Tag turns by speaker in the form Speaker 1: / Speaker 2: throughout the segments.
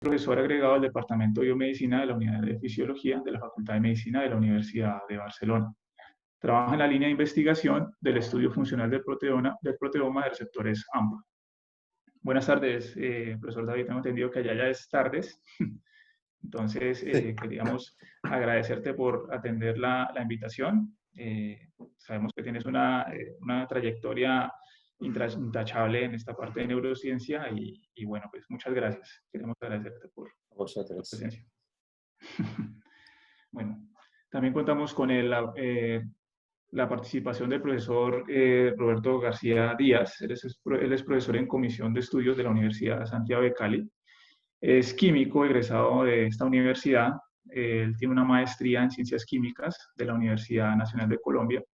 Speaker 1: profesor agregado del Departamento de Biomedicina de la Unidad de Fisiología de la Facultad de Medicina de la Universidad de Barcelona. Trabaja en la línea de investigación del estudio funcional del proteoma de receptores AMPA. Buenas tardes, profesor David. Tengo entendido que allá ya es tardes. Entonces, queríamos agradecerte por atender la invitación. Sabemos que tienes una trayectoria intachable en esta parte de neurociencia y bueno, pues muchas gracias. Queremos agradecerte por tu presencia. Bueno, también contamos con la participación del profesor Roberto García Díaz. Él es profesor en Comisión de Estudios de la Universidad Santiago de Cali. Es químico egresado de esta universidad. Él tiene una maestría en Ciencias Químicas de la Universidad Nacional de Colombia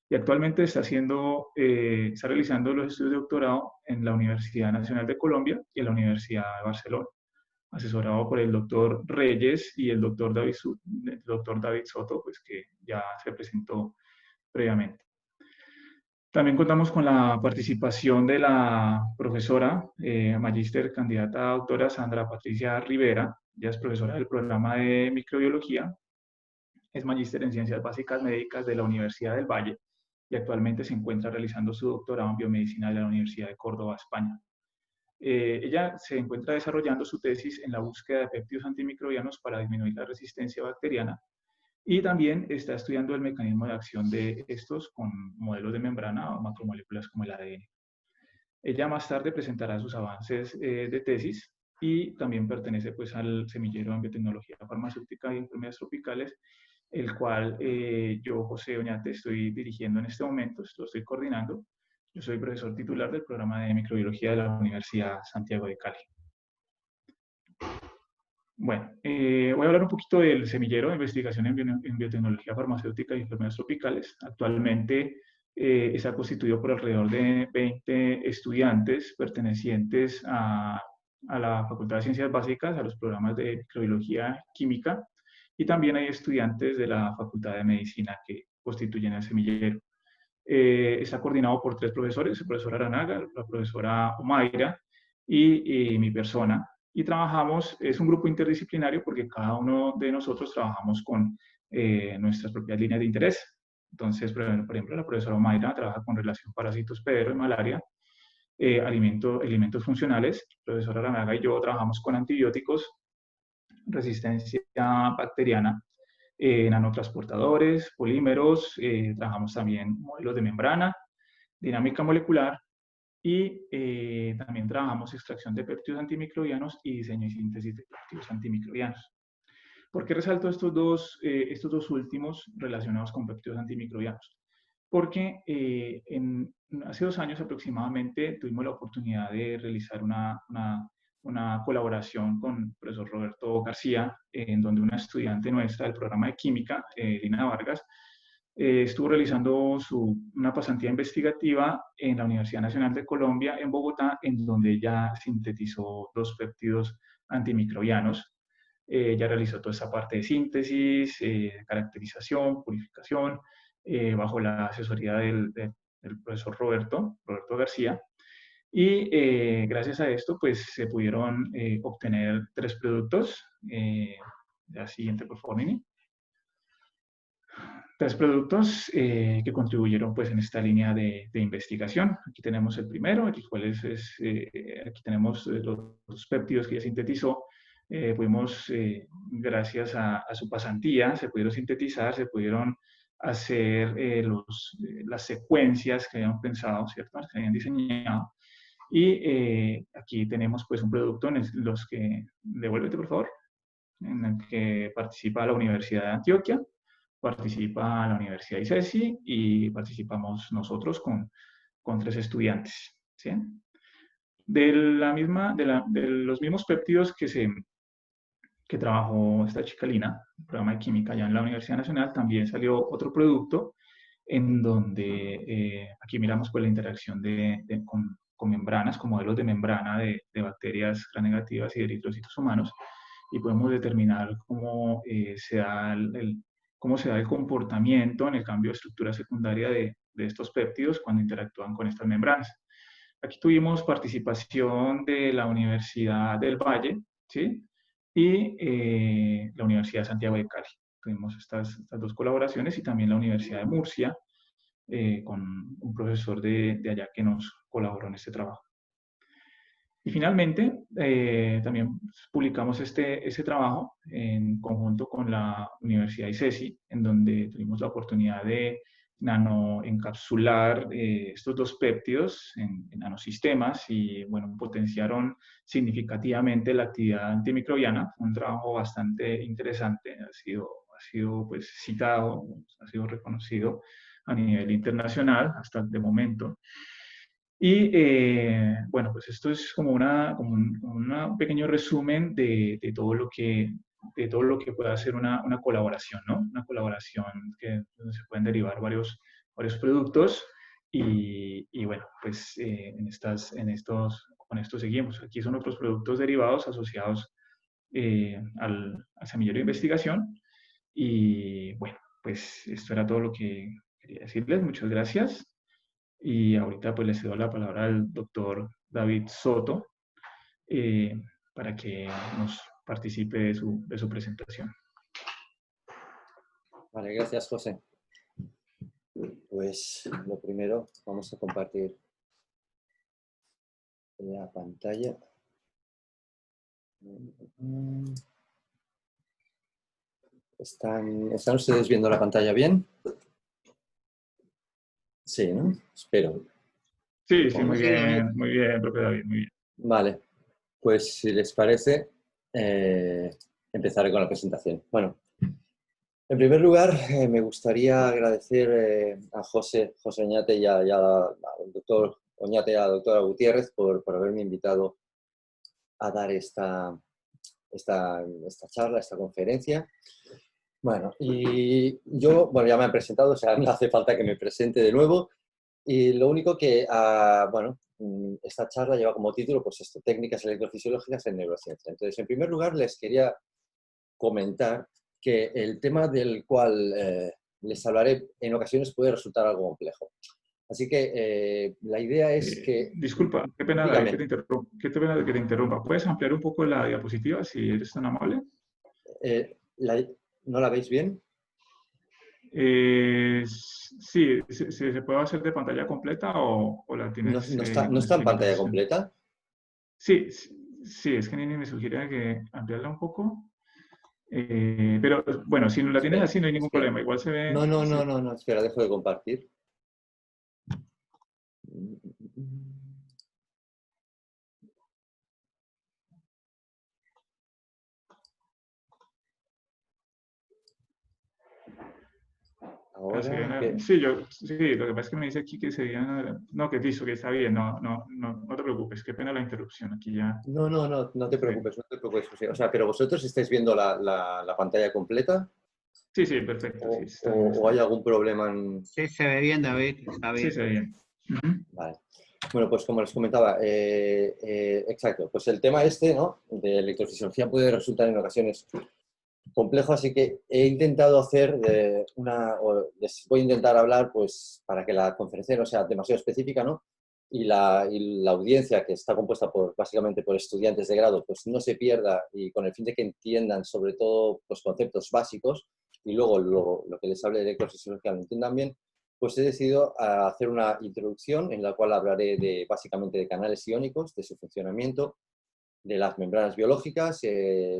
Speaker 1: y actualmente está realizando los estudios de doctorado en la Universidad Nacional de Colombia y en la Universidad de Barcelona, asesorado por el doctor Reyes y el doctor David Soto, pues que ya se presentó previamente. También contamos con la participación de la profesora, magíster candidata a doctora Sandra Patricia Rivera. Ella es profesora del programa de microbiología, es magíster en ciencias básicas médicas de la Universidad del Valle y actualmente se encuentra realizando su doctorado en biomedicina de la Universidad de Córdoba, España. Ella se encuentra desarrollando su tesis en la búsqueda de péptidos antimicrobianos para disminuir la resistencia bacteriana y también está estudiando el mecanismo de acción de estos con modelos de membrana o macromoléculas como el ADN. Ella más tarde presentará sus avances de tesis y también pertenece pues al semillero en biotecnología farmacéutica y enfermedades tropicales, el cual yo, José Oñate, estoy dirigiendo en este momento, lo estoy coordinando. Yo soy profesor titular del programa de microbiología de la Universidad Santiago de Cali. Bueno, voy a hablar un poquito del semillero de investigación en biotecnología farmacéutica y enfermedades tropicales. Actualmente está constituido por alrededor de 20 estudiantes pertenecientes a la Facultad de Ciencias Básicas, a los programas de microbiología química, y también hay estudiantes de la Facultad de Medicina que constituyen el semillero. Está coordinado por 3 profesores, el profesor Aranaga, la profesora Omaira y mi persona. Y trabajamos, es un grupo interdisciplinario porque cada uno de nosotros trabajamos con nuestras propias líneas de interés. Entonces, por ejemplo, la profesora Omaira trabaja con relación parásitos pedero y malaria, alimentos funcionales. El profesor Aranaga y yo trabajamos con antibióticos, resistencia bacteriana, nanotransportadores, polímeros, trabajamos también modelos de membrana, dinámica molecular y también trabajamos extracción de péptidos antimicrobianos y diseño y síntesis de péptidos antimicrobianos. ¿Por qué resalto estos dos últimos relacionados con péptidos antimicrobianos? Porque hace 2 años aproximadamente tuvimos la oportunidad de realizar una colaboración con el profesor Roberto García, en donde una estudiante nuestra del programa de química, Lina Vargas, estuvo realizando una pasantía investigativa en la Universidad Nacional de Colombia, en Bogotá, en donde ella sintetizó 2 péptidos antimicrobianos. Ella realizó toda esa parte de síntesis, caracterización, purificación, bajo la asesoría del profesor Roberto García. Y gracias a esto, pues se pudieron obtener 3 productos. La siguiente, por favor, Nini. 3 productos que contribuyeron pues en esta línea de investigación. Aquí tenemos el primero, aquí tenemos los péptidos que ella sintetizó. Gracias a su pasantía, se pudieron sintetizar, se pudieron hacer las secuencias que habían pensado, ¿cierto? Que habían diseñado. Y aquí tenemos pues un producto en los que, devuélvete por favor, en el que participa la Universidad de Antioquia, participa la Universidad de ICESI y participamos nosotros con 3 estudiantes, ¿sí? De los mismos péptidos que trabajó esta chica Lina, el programa de química allá en la Universidad Nacional, también salió otro producto en donde aquí miramos pues la interacción con membranas, con modelos de membrana de bacterias gram negativas y de eritrocitos humanos, y podemos determinar cómo se da el comportamiento en el cambio de estructura secundaria de estos péptidos cuando interactúan con estas membranas. Aquí tuvimos participación de la Universidad del Valle, ¿sí? y la Universidad de Santiago de Cali. Tuvimos estas dos colaboraciones y también la Universidad de Murcia, con un profesor de allá que nos colaboró en este trabajo. Y finalmente, también publicamos este trabajo en conjunto con la Universidad ICESI, en donde tuvimos la oportunidad de nanoencapsular estos dos péptidos en nanosistemas y, bueno, potenciaron significativamente la actividad antimicrobiana. Un trabajo bastante interesante, ha sido pues, citado, ha sido reconocido a nivel internacional hasta de momento. Y bueno, pues esto es como un pequeño resumen de todo lo que puede hacer una colaboración, ¿no? Una colaboración donde se pueden derivar varios productos y bueno, pues con esto seguimos. Aquí son otros productos derivados asociados al semillero de investigación y bueno, pues esto era todo lo que quería decirles. Muchas gracias. Y ahorita pues le cedo la palabra al doctor David Soto eh, para que nos participe de su presentación.
Speaker 2: Vale, gracias, José. Pues lo primero, vamos a compartir la pantalla. ¿Están ustedes viendo la pantalla bien? Sí, ¿no? Espero.
Speaker 1: Sí, muy bien, profe David, muy bien.
Speaker 2: Vale, pues si les parece, empezaré con la presentación. Bueno, en primer lugar, me gustaría agradecer a José Oñate y al doctor Oñate y a la doctora Gutiérrez por haberme invitado a dar esta charla, esta conferencia. Bueno, y yo, bueno, ya me han presentado, o sea, no hace falta que me presente de nuevo. Y lo único que, bueno, esta charla lleva como título, pues esto, técnicas electrofisiológicas en neurociencia. Entonces, en primer lugar, les quería comentar que el tema del cual les hablaré en ocasiones puede resultar algo complejo. Así que la idea es que...
Speaker 1: Disculpa, qué pena, David, qué pena que te interrumpa. ¿Puedes ampliar un poco la diapositiva, si eres tan amable?
Speaker 2: ¿No la veis bien?
Speaker 1: Sí, ¿se puede hacer de pantalla completa o la tienes?
Speaker 2: ¿No está en pantalla completa?
Speaker 1: Sí, es que Nini me sugiere que ampliarla un poco. Pero bueno, si no la tienes así no hay ningún problema, igual se ve...
Speaker 2: No, espera, dejo de compartir. Ahora,
Speaker 1: sí, lo que pasa es que me dice aquí que sería... No, que listo, que está bien, no te preocupes, qué pena la interrupción, aquí ya...
Speaker 2: No te preocupes, no te preocupes. O sea, pero vosotros estáis viendo la pantalla completa.
Speaker 1: Sí, perfecto.
Speaker 2: ¿O hay algún problema en...?
Speaker 3: Sí, se ve bien, David, está bien.
Speaker 1: Sí, se ve bien.
Speaker 2: Vale. Bueno, pues como les comentaba, exacto, pues el tema ¿no? De electrofisiología puede resultar en ocasiones complejo, así que he intentado hacer les voy a intentar hablar pues para que la conferencia no sea demasiado específica, ¿no? Y la audiencia, que está compuesta básicamente por estudiantes de grado, pues no se pierda y con el fin de que entiendan sobre todo los conceptos básicos y luego lo que les hable de electrofisiología lo entiendan bien, pues he decidido hacer una introducción en la cual hablaré básicamente de canales iónicos, de su funcionamiento, de las membranas biológicas,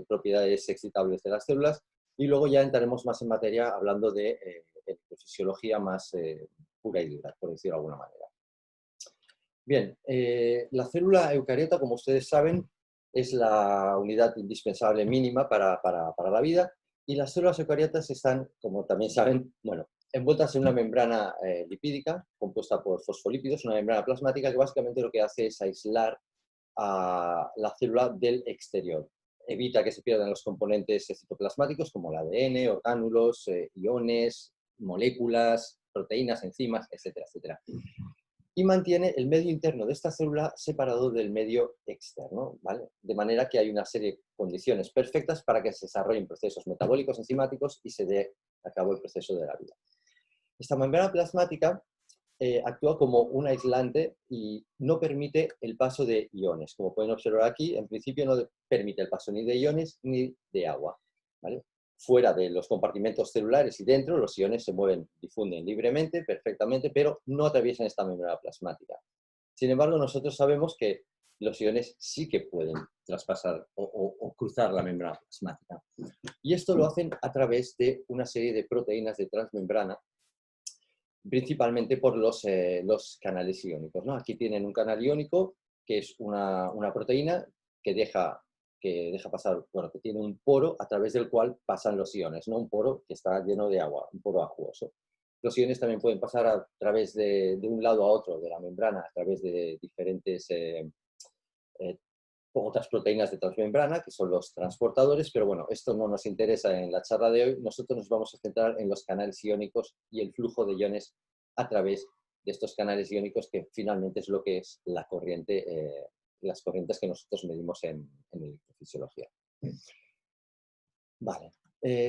Speaker 2: propiedades excitables de las células, y luego ya entraremos más en materia hablando de fisiología más pura y dura, por decirlo de alguna manera. Bien, la célula eucariota, como ustedes saben, es la unidad indispensable mínima para la vida, y las células eucariotas están, como también saben, bueno, envueltas en una membrana lipídica compuesta por fosfolípidos, una membrana plasmática que básicamente lo que hace es aislar a la célula del exterior. Evita que se pierdan los componentes citoplasmáticos como el ADN, orgánulos, iones, moléculas, proteínas, enzimas, etcétera, etcétera. Y mantiene el medio interno de esta célula separado del medio externo, ¿vale? De manera que hay una serie de condiciones perfectas para que se desarrollen procesos metabólicos enzimáticos y se dé a cabo el proceso de la vida. Esta membrana plasmática actúa como un aislante y no permite el paso de iones. Como pueden observar aquí, en principio no permite el paso ni de iones ni de agua, ¿vale? Fuera de los compartimentos celulares y dentro, los iones se mueven, difunden libremente, perfectamente, pero no atraviesan esta membrana plasmática. Sin embargo, nosotros sabemos que los iones sí que pueden traspasar o cruzar la membrana plasmática. Y esto lo hacen a través de una serie de proteínas de transmembrana, principalmente por los canales iónicos, ¿no? Aquí tienen un canal iónico, que es una proteína que deja pasar, bueno, que tiene un poro a través del cual pasan los iones, no un poro que está lleno de agua, un poro acuoso. Los iones también pueden pasar a través de un lado a otro de la membrana, a través de diferentes otras proteínas de transmembrana, que son los transportadores, pero bueno, esto no nos interesa en la charla de hoy. Nosotros nos vamos a centrar en los canales iónicos y el flujo de iones a través de estos canales iónicos, que finalmente es lo que es la corriente, las corrientes que nosotros medimos en electrofisiología. Vale.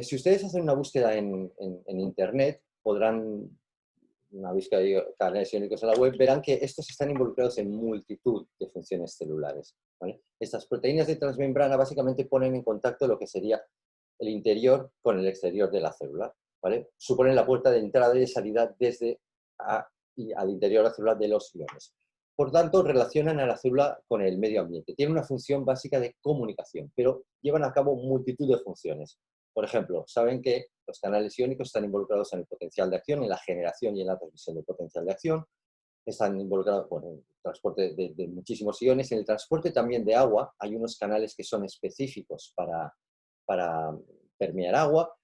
Speaker 2: Si ustedes hacen una búsqueda en Internet, podrán, una búsqueda de canales iónicos en la web, verán que estos están involucrados en multitud de funciones celulares, ¿vale? Estas proteínas de transmembrana básicamente ponen en contacto lo que sería el interior con el exterior de la célula, ¿vale? Suponen la puerta de entrada y de salida desde al interior de la célula de los iones. Por tanto, relacionan a la célula con el medio ambiente. Tienen una función básica de comunicación, pero llevan a cabo multitud de funciones. Por ejemplo, saben que los canales iónicos están involucrados en el potencial de acción, en la generación y en la transmisión del potencial de acción. Están involucrados en el transporte de muchísimos iones. En el transporte también de agua hay unos canales que son específicos para permear agua,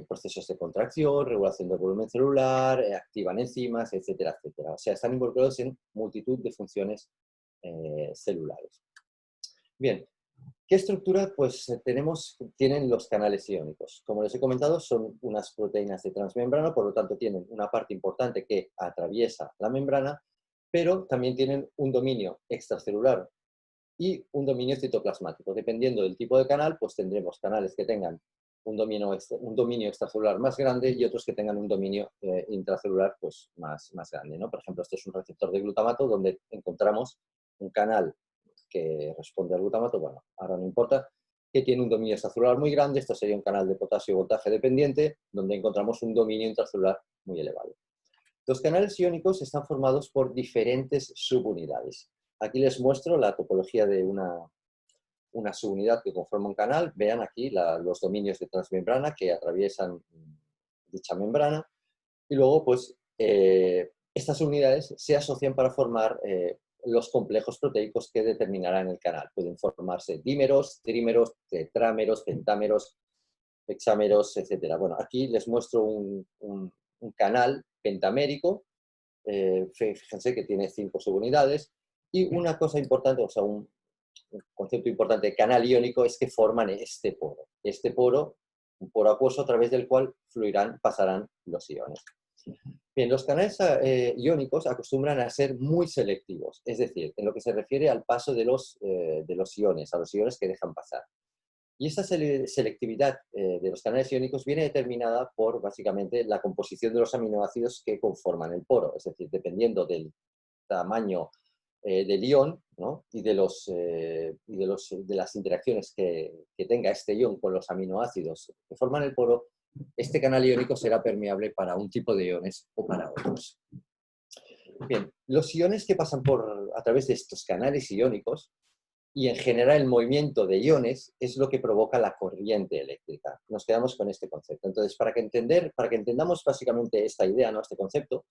Speaker 2: procesos de contracción, regulación del volumen celular, activan enzimas, etcétera, etcétera. O sea, están involucrados en multitud de funciones celulares. Bien. ¿Qué estructura pues, tienen los canales iónicos? Como les he comentado, son unas proteínas de transmembrana, por lo tanto tienen una parte importante que atraviesa la membrana, pero también tienen un dominio extracelular y un dominio citoplasmático. Dependiendo del tipo de canal, pues tendremos canales que tengan un dominio extracelular más grande y otros que tengan un dominio intracelular pues, más grande, ¿no? Por ejemplo, este es un receptor de glutamato donde encontramos un canal que responde al glutamato, bueno, ahora no importa, que tiene un dominio extracelular muy grande. Esto sería un canal de potasio voltaje dependiente, donde encontramos un dominio intracelular muy elevado. Los canales iónicos están formados por diferentes subunidades. Aquí les muestro la topología de una subunidad que conforma un canal. Vean aquí los dominios de transmembrana que atraviesan dicha membrana. Y luego, pues, estas unidades se asocian para formar los complejos proteicos que determinarán el canal. Pueden formarse dímeros, trímeros, tetrámeros, pentámeros, hexámeros, etc. Bueno, aquí les muestro un canal pentamérico. Fíjense que tiene 5 subunidades. Y una cosa importante, o sea, un concepto importante de canal iónico es que forman este poro. Este poro, un poro acuoso a través del cual pasarán los iones. Bien, los canales iónicos acostumbran a ser muy selectivos, es decir, en lo que se refiere al paso de los iones, a los iones que dejan pasar. Y esta selectividad de los canales iónicos viene determinada por, básicamente, la composición de los aminoácidos que conforman el poro, es decir, dependiendo del tamaño del ion, ¿no? y de las interacciones que tenga este ion con los aminoácidos que forman el poro, este canal iónico será permeable para un tipo de iones o para otros. Bien, los iones que pasan a través de estos canales iónicos y en general el movimiento de iones es lo que provoca la corriente eléctrica. Nos quedamos con este concepto. Entonces, para que entendamos básicamente esta idea, ¿no? Este concepto,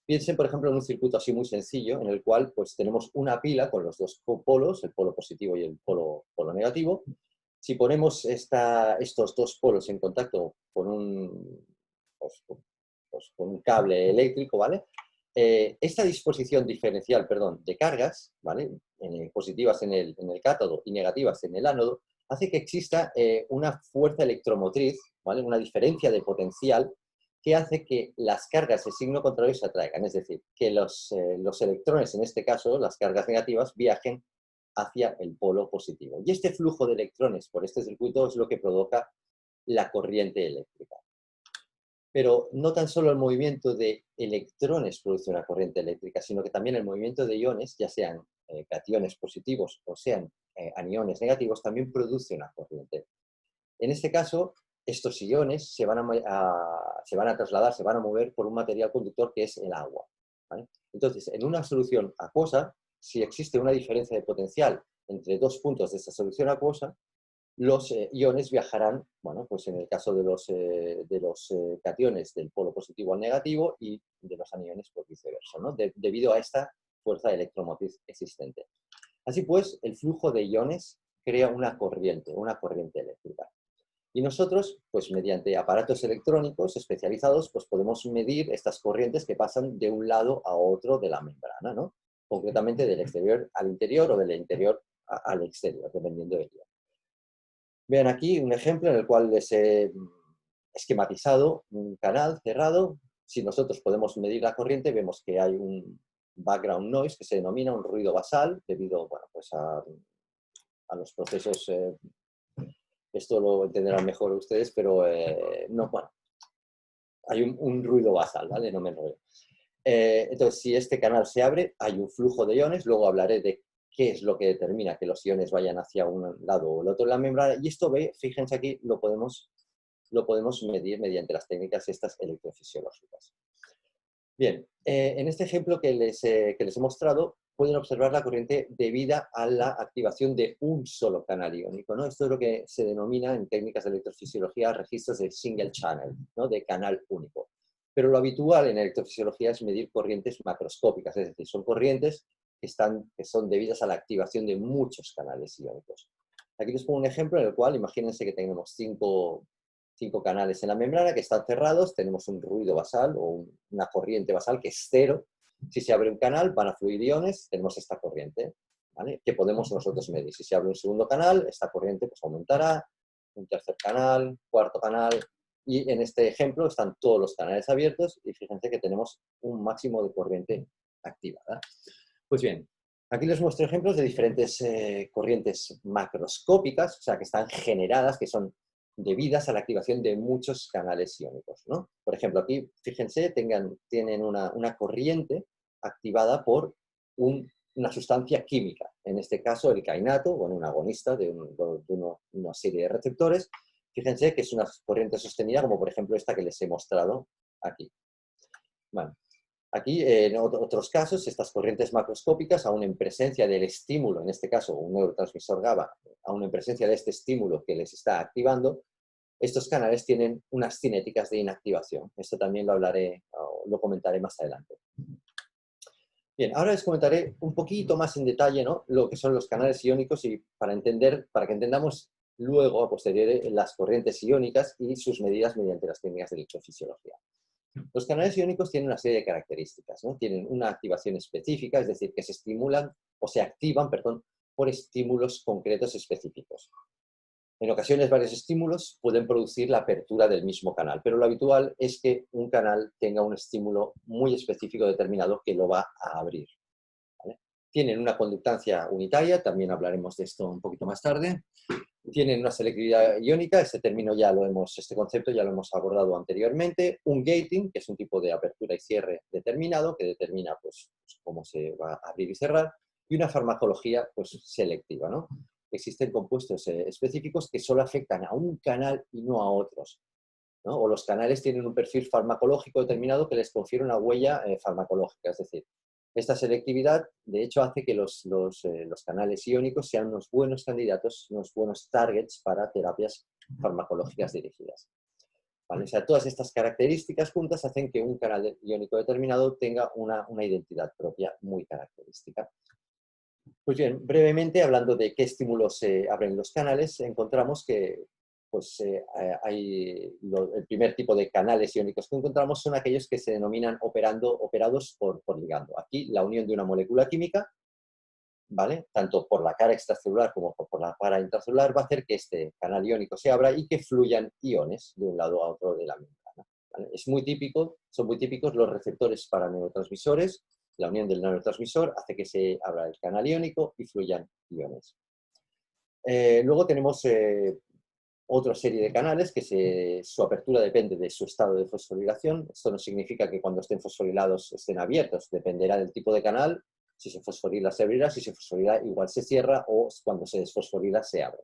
Speaker 2: piensen, por ejemplo, en un circuito así muy sencillo, en el cual pues, tenemos una pila con los dos polos, el polo positivo y el polo negativo. Si ponemos estos dos polos en contacto con un cable eléctrico, ¿vale? Esta disposición diferencial, de cargas, ¿vale? Positivas en el cátodo y negativas en el ánodo, hace que exista una fuerza electromotriz, ¿vale? Una diferencia de potencial que hace que las cargas de signo contrario se atraigan, es decir, que los electrones, en este caso, las cargas negativas, viajen hacia el polo positivo. Y este flujo de electrones por este circuito es lo que provoca la corriente eléctrica. Pero no tan solo el movimiento de electrones produce una corriente eléctrica, sino que también el movimiento de iones, ya sean cationes positivos o sean aniones negativos, también produce una corriente. En este caso, estos iones se van a trasladar, se van a mover por un material conductor que es el agua, ¿vale? Entonces, en una solución acuosa, si existe una diferencia de potencial entre dos puntos de esta solución acuosa, los iones viajarán, bueno, pues en el caso de los cationes del polo positivo al negativo y de los aniones por viceversa, ¿no? Debido a esta fuerza electromotriz existente. Así pues, el flujo de iones crea una corriente eléctrica. Y nosotros, pues mediante aparatos electrónicos especializados, pues podemos medir estas corrientes que pasan de un lado a otro de la membrana, ¿no? Concretamente del exterior al interior o del interior al exterior, dependiendo del ion. Vean aquí un ejemplo en el cual les he esquematizado un canal cerrado. Si nosotros podemos medir la corriente, vemos que hay un background noise que se denomina un ruido basal, debido, bueno, pues a los procesos, esto lo entenderán mejor ustedes, pero no, bueno, hay un ruido basal, ¿vale? No me enrollo. Entonces, si este canal se abre, hay un flujo de iones, luego hablaré de qué es lo que determina que los iones vayan hacia un lado o el otro de la membrana, y esto, fíjense aquí, lo podemos medir mediante las técnicas estas electrofisiológicas. Bien, en este ejemplo que les he mostrado, pueden observar la corriente debida a la activación de un solo canal iónico, ¿no? Esto es lo que se denomina en técnicas de electrofisiología registros de single channel, ¿no? De canal único. Pero lo habitual en electrofisiología es medir corrientes macroscópicas, es decir, son corrientes que son debidas a la activación de muchos canales iónicos. Aquí les pongo un ejemplo en el cual, imagínense que tenemos cinco canales en la membrana que están cerrados, tenemos un ruido basal o una corriente basal que es cero. Si se abre un canal, van a fluir iones, tenemos esta corriente, ¿vale? Que podemos nosotros medir. Si se abre un segundo canal, esta corriente pues aumentará, un tercer canal, cuarto canal, y en este ejemplo están todos los canales abiertos y fíjense que tenemos un máximo de corriente activada. Pues bien, aquí les muestro ejemplos de diferentes corrientes macroscópicas, o sea, que están generadas, que son debidas a la activación de muchos canales iónicos, ¿no? Por ejemplo, aquí, fíjense, tienen una corriente activada por una sustancia química, en este caso el kainato, bueno, un agonista de una serie de receptores. Fíjense que es una corriente sostenida, como por ejemplo esta que les he mostrado aquí. Bueno, aquí, en otros casos, estas corrientes macroscópicas, aún en presencia del estímulo, en este caso un neurotransmisor GABA, aún en presencia de este estímulo que les está activando, estos canales tienen unas cinéticas de inactivación. Esto también lo hablaré, o lo comentaré más adelante. Bien, ahora les comentaré un poquito más en detalle, ¿no?, lo que son los canales iónicos y para que entendamos luego, a posteriori, las corrientes iónicas y sus medidas mediante las técnicas de electrofisiología. Los canales iónicos tienen una serie de características, ¿no? Tienen una activación específica, es decir, que se estimulan o se activan, perdón, por estímulos concretos específicos. En ocasiones, varios estímulos pueden producir la apertura del mismo canal, pero lo habitual es que un canal tenga un estímulo muy específico determinado que lo va a abrir, ¿vale? Tienen una conductancia unitaria, también hablaremos de esto un poquito más tarde. Tienen una selectividad iónica, este concepto ya lo hemos abordado anteriormente. Un gating, que es un tipo de apertura y cierre determinado, que determina pues, cómo se va a abrir y cerrar. Y una farmacología pues, selectiva, ¿no? Existen compuestos específicos que solo afectan a un canal y no a otros, ¿no? O los canales tienen un perfil farmacológico determinado que les confiere una huella farmacológica, es decir, esta selectividad, de hecho, hace que los canales iónicos sean unos buenos candidatos, unos buenos targets para terapias farmacológicas dirigidas, ¿vale? O sea, todas estas características juntas hacen que un canal iónico determinado tenga una identidad propia muy característica. Pues bien, brevemente, hablando de qué estímulos abren los canales, encontramos que pues, el primer tipo de canales iónicos que encontramos son aquellos que se denominan operados por ligando. Aquí la unión de una molécula química, ¿vale?, tanto por la cara extracelular como por la cara intracelular, va a hacer que este canal iónico se abra y que fluyan iones de un lado a otro de la membrana, ¿vale? Son muy típicos los receptores para neurotransmisores. La unión del neurotransmisor hace que se abra el canal iónico y fluyan iones. Luego tenemos otra serie de canales que su apertura depende de su estado de fosforilación. Esto no significa que cuando estén fosforilados estén abiertos, dependerá del tipo de canal. Si se fosforila se abrirá, si se fosforila igual se cierra o cuando se desfosforila se abre.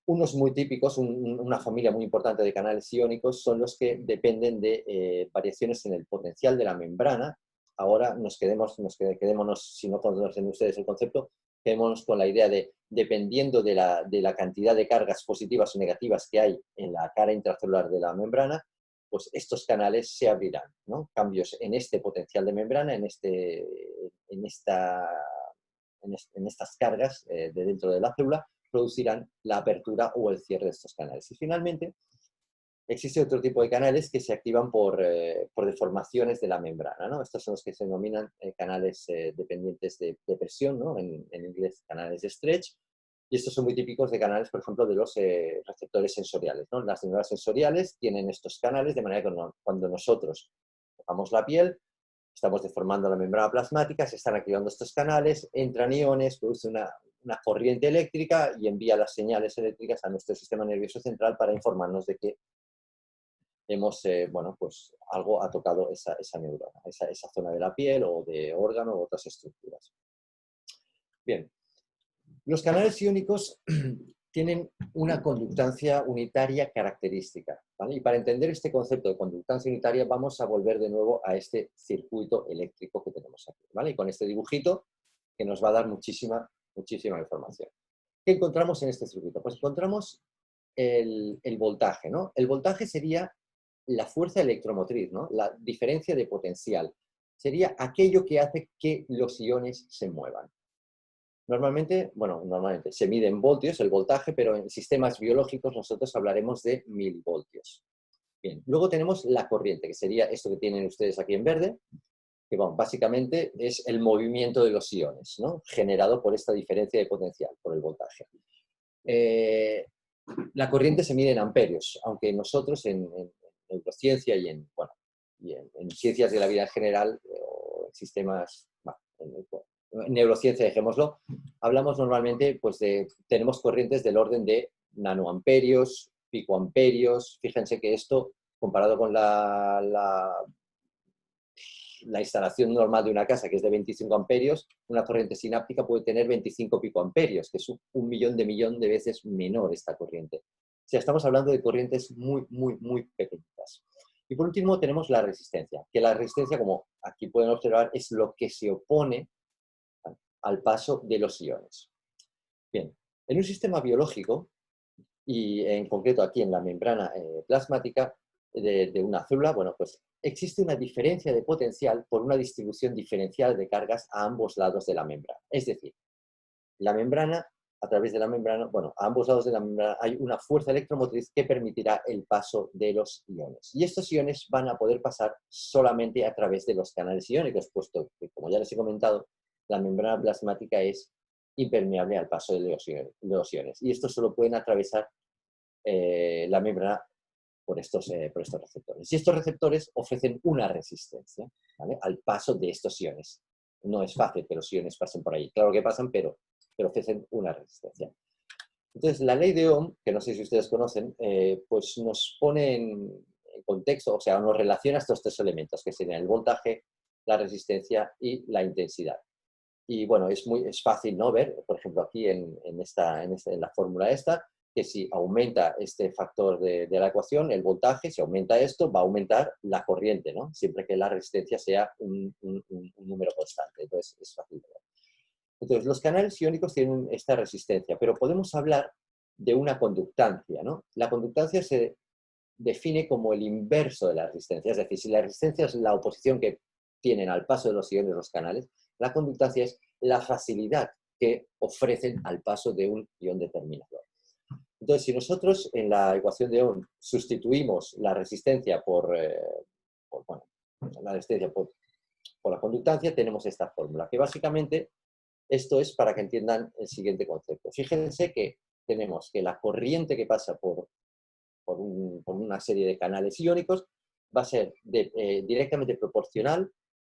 Speaker 2: Unos muy típicos, una familia muy importante de canales iónicos son los que dependen de variaciones en el potencial de la membrana. Ahora quedémonos, si no conocen ustedes el concepto, quedémonos con la idea de, dependiendo de la cantidad de cargas positivas o negativas que hay en la cara intracelular de la membrana, pues estos canales se abrirán, ¿no? Cambios en este potencial de membrana, en estas cargas de dentro de la célula, producirán la apertura o el cierre de estos canales. Y finalmente, existe otro tipo de canales que se activan por deformaciones de la membrana, ¿no? Estos son los que se denominan canales dependientes de presión, ¿no? En inglés, canales de stretch. Y estos son muy típicos de canales, por ejemplo, de los receptores sensoriales, ¿no? Las neuronas sensoriales tienen estos canales, de manera que cuando nosotros tocamos la piel, estamos deformando la membrana plasmática, se están activando estos canales, entran iones, produce una corriente eléctrica y envía las señales eléctricas a nuestro sistema nervioso central para informarnos de que pues algo ha tocado esa neurona, esa zona de la piel o de órgano u otras estructuras. Bien, los canales iónicos tienen una conductancia unitaria característica, ¿vale? Y para entender este concepto de conductancia unitaria vamos a volver de nuevo a este circuito eléctrico que tenemos aquí, ¿vale? Y con este dibujito que nos va a dar muchísima información. ¿Qué encontramos en este circuito? Pues encontramos el voltaje, ¿no? El voltaje sería la fuerza electromotriz, ¿no? La diferencia de potencial. Sería aquello que hace que los iones se muevan. Normalmente se mide en voltios el voltaje, pero en sistemas biológicos nosotros hablaremos de milivoltios. Bien, luego tenemos la corriente, que sería esto que tienen ustedes aquí en verde, que básicamente es el movimiento de los iones, ¿no? Generado por esta diferencia de potencial, por el voltaje. La corriente se mide en amperios, aunque nosotros en neurociencia y en ciencias de la vida en general, o en sistemas, en neurociencia, dejémoslo, hablamos normalmente, pues tenemos corrientes del orden de nanoamperios, picoamperios. Fíjense que esto, comparado con la instalación normal de una casa, que es de 25 amperios, una corriente sináptica puede tener 25 picoamperios, que es un millón de veces menor esta corriente. O sea, estamos hablando de corrientes muy, muy, muy pequeñitas. Y por último tenemos la resistencia, que la resistencia, como aquí pueden observar, es lo que se opone al paso de los iones. Bien, en un sistema biológico, y en concreto aquí en la membrana plasmática de una célula, bueno, pues existe una diferencia de potencial por una distribución diferencial de cargas a ambos lados de la membrana. Es decir, la membrana, a través de la membrana, a ambos lados de la membrana hay una fuerza electromotriz que permitirá el paso de los iones. Y estos iones van a poder pasar solamente a través de los canales iónicos, puesto que, como ya les he comentado, la membrana plasmática es impermeable al paso de los iones. Y estos solo pueden atravesar la membrana por estos receptores. Y estos receptores ofrecen una resistencia, ¿vale?, al paso de estos iones. No es fácil que los iones pasen por ahí. Claro que pasan, pero ofrecen una resistencia. Entonces, la ley de Ohm, que no sé si ustedes conocen, pues nos pone en contexto, o sea, nos relaciona estos tres elementos, que serían el voltaje, la resistencia y la intensidad. Y bueno, es fácil, ¿no?, ver, por ejemplo, aquí en la fórmula esta, que si aumenta este factor de la ecuación, el voltaje, si aumenta esto, va a aumentar la corriente, ¿no?, siempre que la resistencia sea un número constante. Entonces, es fácil de ver. Entonces, los canales iónicos tienen esta resistencia, pero podemos hablar de una conductancia, ¿no? La conductancia se define como el inverso de la resistencia, es decir, si la resistencia es la oposición que tienen al paso de los iones los canales, la conductancia es la facilidad que ofrecen al paso de un ion determinado. Entonces, si nosotros en la ecuación de Ohm sustituimos la resistencia por la conductancia, tenemos esta fórmula, que básicamente esto es para que entiendan el siguiente concepto. Fíjense que tenemos que la corriente que pasa por una serie de canales iónicos va a ser directamente proporcional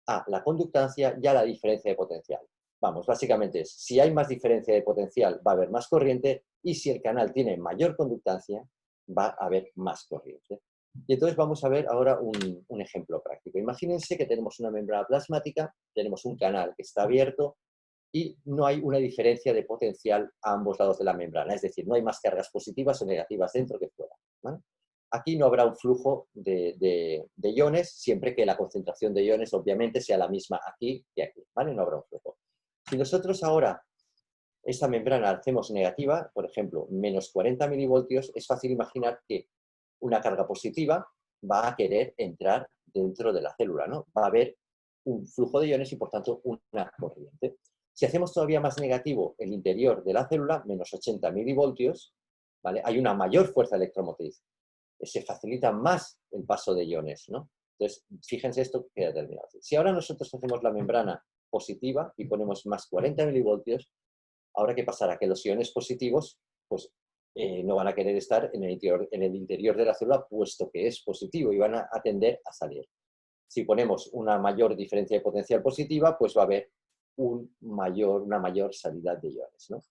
Speaker 2: a la conductancia y a la diferencia de potencial. Vamos, básicamente es, si hay más diferencia de potencial, va a haber más corriente, y si el canal tiene mayor conductancia, va a haber más corriente. Y entonces vamos a ver ahora un ejemplo práctico. Imagínense que tenemos una membrana plasmática, tenemos un canal que está abierto y no hay una diferencia de potencial a ambos lados de la membrana, es decir, no hay más cargas positivas o negativas dentro que fuera, ¿vale? Aquí no habrá un flujo de iones, siempre que la concentración de iones obviamente sea la misma aquí que aquí, ¿vale? No habrá un flujo. Si nosotros ahora esta membrana la hacemos negativa, por ejemplo, menos 40 milivoltios, es fácil imaginar que una carga positiva va a querer entrar dentro de la célula, ¿no? Va a haber un flujo de iones y, por tanto, una corriente. Si hacemos todavía más negativo el interior de la célula, menos 80 milivoltios, ¿vale? Hay una mayor fuerza electromotriz. Se facilita más el paso de iones, ¿no? Entonces, fíjense esto que queda terminado. Si ahora nosotros hacemos la membrana positiva y ponemos más 40 milivoltios, ahora ¿qué pasará? Que los iones positivos pues, no van a querer estar en el interior de la célula, puesto que es positivo, y van a tender a salir. Si ponemos una mayor diferencia de potencial positiva, pues va a haber una mayor salida de iones, ¿no?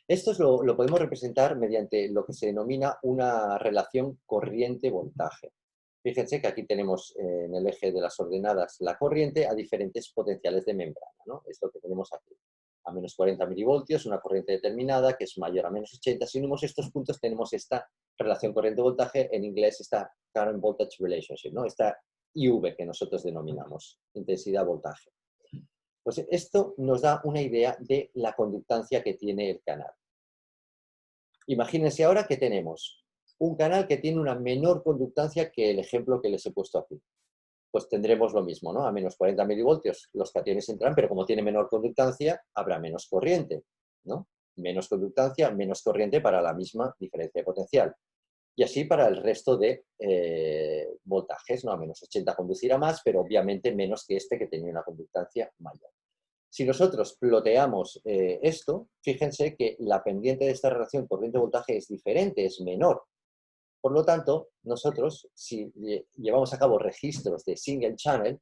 Speaker 2: Esto lo podemos representar mediante lo que se denomina una relación corriente-voltaje. Fíjense que aquí tenemos en el eje de las ordenadas la corriente a diferentes potenciales de membrana, ¿no? Es lo que tenemos aquí. A menos 40 milivoltios, una corriente determinada que es mayor a menos 80. Si unimos estos puntos tenemos esta relación corriente-voltaje, en inglés esta current voltage relationship, ¿no? Esta IV que nosotros denominamos, intensidad-voltaje. Pues esto nos da una idea de la conductancia que tiene el canal. Imagínense ahora que tenemos un canal que tiene una menor conductancia que el ejemplo que les he puesto aquí. Pues tendremos lo mismo, ¿no? A menos 40 milivoltios los cationes entran, pero como tiene menor conductancia, habrá menos corriente, ¿no? Menos conductancia, menos corriente para la misma diferencia de potencial. Y así para el resto de voltajes, ¿no? A menos 80 conducirá más, pero obviamente menos que este que tenía una conductancia mayor. Si nosotros ploteamos esto, fíjense que la pendiente de esta relación corriente-voltaje es diferente, es menor. Por lo tanto, nosotros, si llevamos a cabo registros de single channel,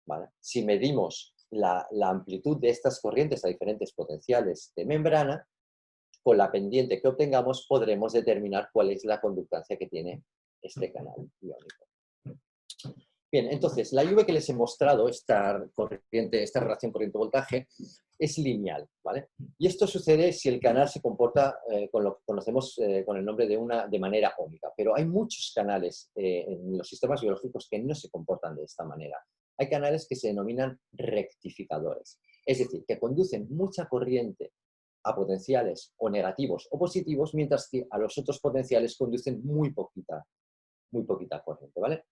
Speaker 2: ¿vale? Si medimos la amplitud de estas corrientes a diferentes potenciales de membrana, con la pendiente que obtengamos podremos determinar cuál es la conductancia que tiene este canal iónico. Bien, entonces, la IV que les he mostrado, esta relación corriente-voltaje, es lineal, ¿vale? Y esto sucede si el canal se comporta con lo que conocemos con el nombre de manera óhmica. Pero hay muchos canales en los sistemas biológicos que no se comportan de esta manera. Hay canales que se denominan rectificadores, es decir, que conducen mucha corriente a potenciales o negativos o positivos, mientras que a los otros potenciales conducen muy poquita corriente, ¿vale?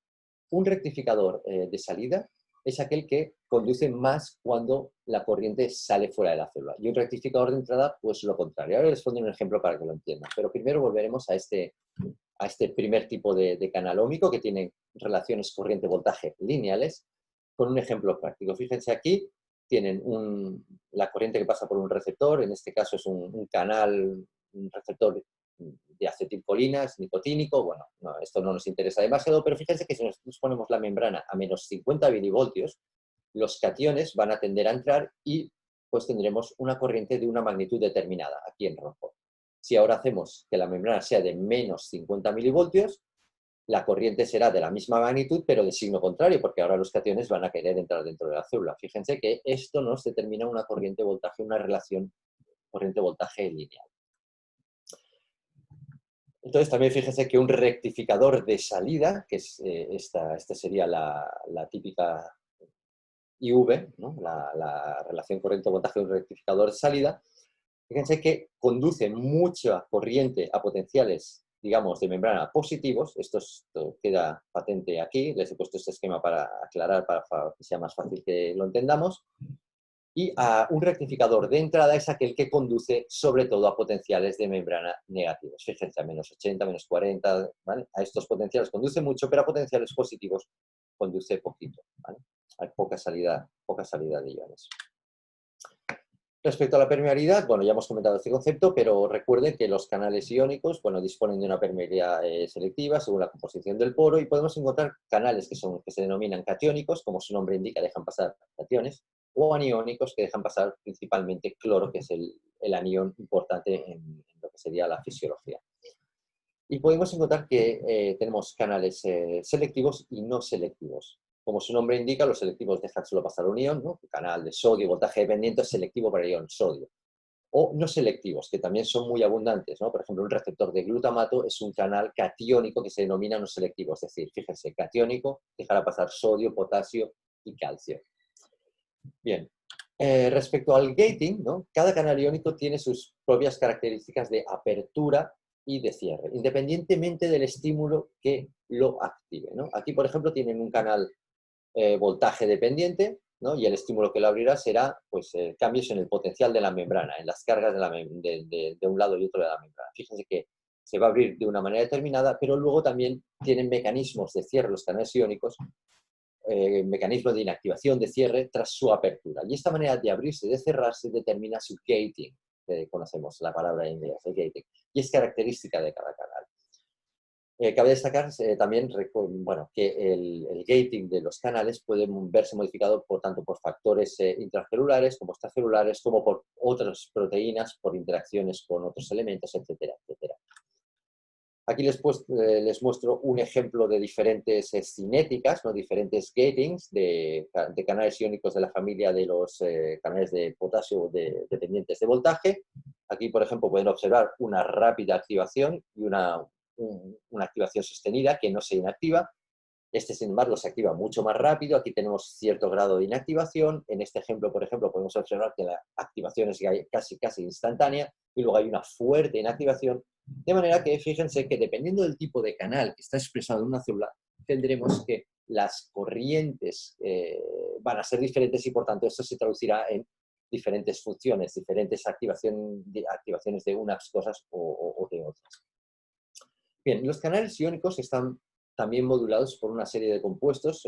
Speaker 2: Un rectificador de salida es aquel que conduce más cuando la corriente sale fuera de la célula. Y un rectificador de entrada, pues lo contrario. Ahora les pondré un ejemplo para que lo entiendan. Pero primero volveremos a este primer tipo de canal óhmico que tiene relaciones corriente-voltaje lineales, con un ejemplo práctico. Fíjense aquí, tienen la corriente que pasa por un receptor, en este caso es un canal, un receptor de acetilcolinas, nicotínico. Bueno, no, esto no nos interesa demasiado, pero fíjense que si nosotros ponemos la membrana a menos 50 milivoltios, los cationes van a tender a entrar y pues tendremos una corriente de una magnitud determinada, aquí en rojo. Si ahora hacemos que la membrana sea de menos 50 milivoltios, la corriente será de la misma magnitud, pero de signo contrario, porque ahora los cationes van a querer entrar dentro de la célula. Fíjense que esto nos determina una corriente-voltaje, una relación corriente-voltaje lineal. Entonces también fíjense que un rectificador de salida, que es esta sería la típica IV, ¿no? la relación corriente-voltaje de un rectificador de salida, fíjense que conduce mucha corriente a potenciales, digamos, de membrana positivos. Esto queda patente aquí, les he puesto este esquema para aclarar, para que sea más fácil que lo entendamos. Y un rectificador de entrada es aquel que conduce sobre todo a potenciales de membrana negativos. Fíjense, a menos 80, menos 40, ¿vale? A estos potenciales conduce mucho, pero a potenciales positivos conduce poquito, ¿vale? Hay poca salida de iones. Respecto a la permeabilidad, bueno, ya hemos comentado este concepto, pero recuerden que los canales iónicos, bueno, disponen de una permeabilidad selectiva según la composición del poro, y podemos encontrar canales que se denominan catiónicos, como su nombre indica, dejan pasar cationes, o aniónicos que dejan pasar principalmente cloro, que es el anión importante en lo que sería la fisiología. Y podemos encontrar que tenemos canales selectivos y no selectivos. Como su nombre indica, los selectivos dejan solo pasar un ion, ¿no? El canal de sodio, voltaje dependiente es selectivo para el ion sodio. O no selectivos, que también son muy abundantes, ¿no? Por ejemplo, un receptor de glutamato es un canal catiónico que se denomina no selectivo, es decir, fíjense, catiónico dejará pasar sodio, potasio y calcio. Bien, respecto al gating, ¿no? Cada canal iónico tiene sus propias características de apertura y de cierre, independientemente del estímulo que lo active, ¿no? Aquí, por ejemplo, tienen un canal voltaje dependiente, ¿no? Y el estímulo que lo abrirá será pues, cambios en el potencial de la membrana, en las cargas de un lado y otro de la membrana. Fíjense que se va a abrir de una manera determinada, pero luego también tienen mecanismos de cierre los canales iónicos, mecanismos de inactivación de cierre tras su apertura. Y esta manera de abrirse y de cerrarse determina su gating, que conocemos la palabra en inglés, el gating, y es característica de cada canal. Cabe destacar también bueno, que el gating de los canales puede verse modificado tanto por factores intracelulares como extracelulares, como por otras proteínas, por interacciones con otros elementos, etcétera, etcétera. Aquí les muestro un ejemplo de diferentes cinéticas, ¿no? Diferentes gatings de canales iónicos de la familia de los canales de potasio dependientes de voltaje. Aquí, por ejemplo, pueden observar una rápida activación y una activación sostenida que no se inactiva. Este, sin embargo, se activa mucho más rápido. Aquí tenemos cierto grado de inactivación. En este ejemplo, por ejemplo, podemos observar que la activación es casi instantánea y luego hay una fuerte inactivación. De manera que, fíjense que dependiendo del tipo de canal que está expresado en una célula, tendremos que las corrientes van a ser diferentes y, por tanto, esto se traducirá en diferentes funciones, diferentes activaciones de unas cosas o de otras. Bien, los canales iónicos están también modulados por una serie de compuestos.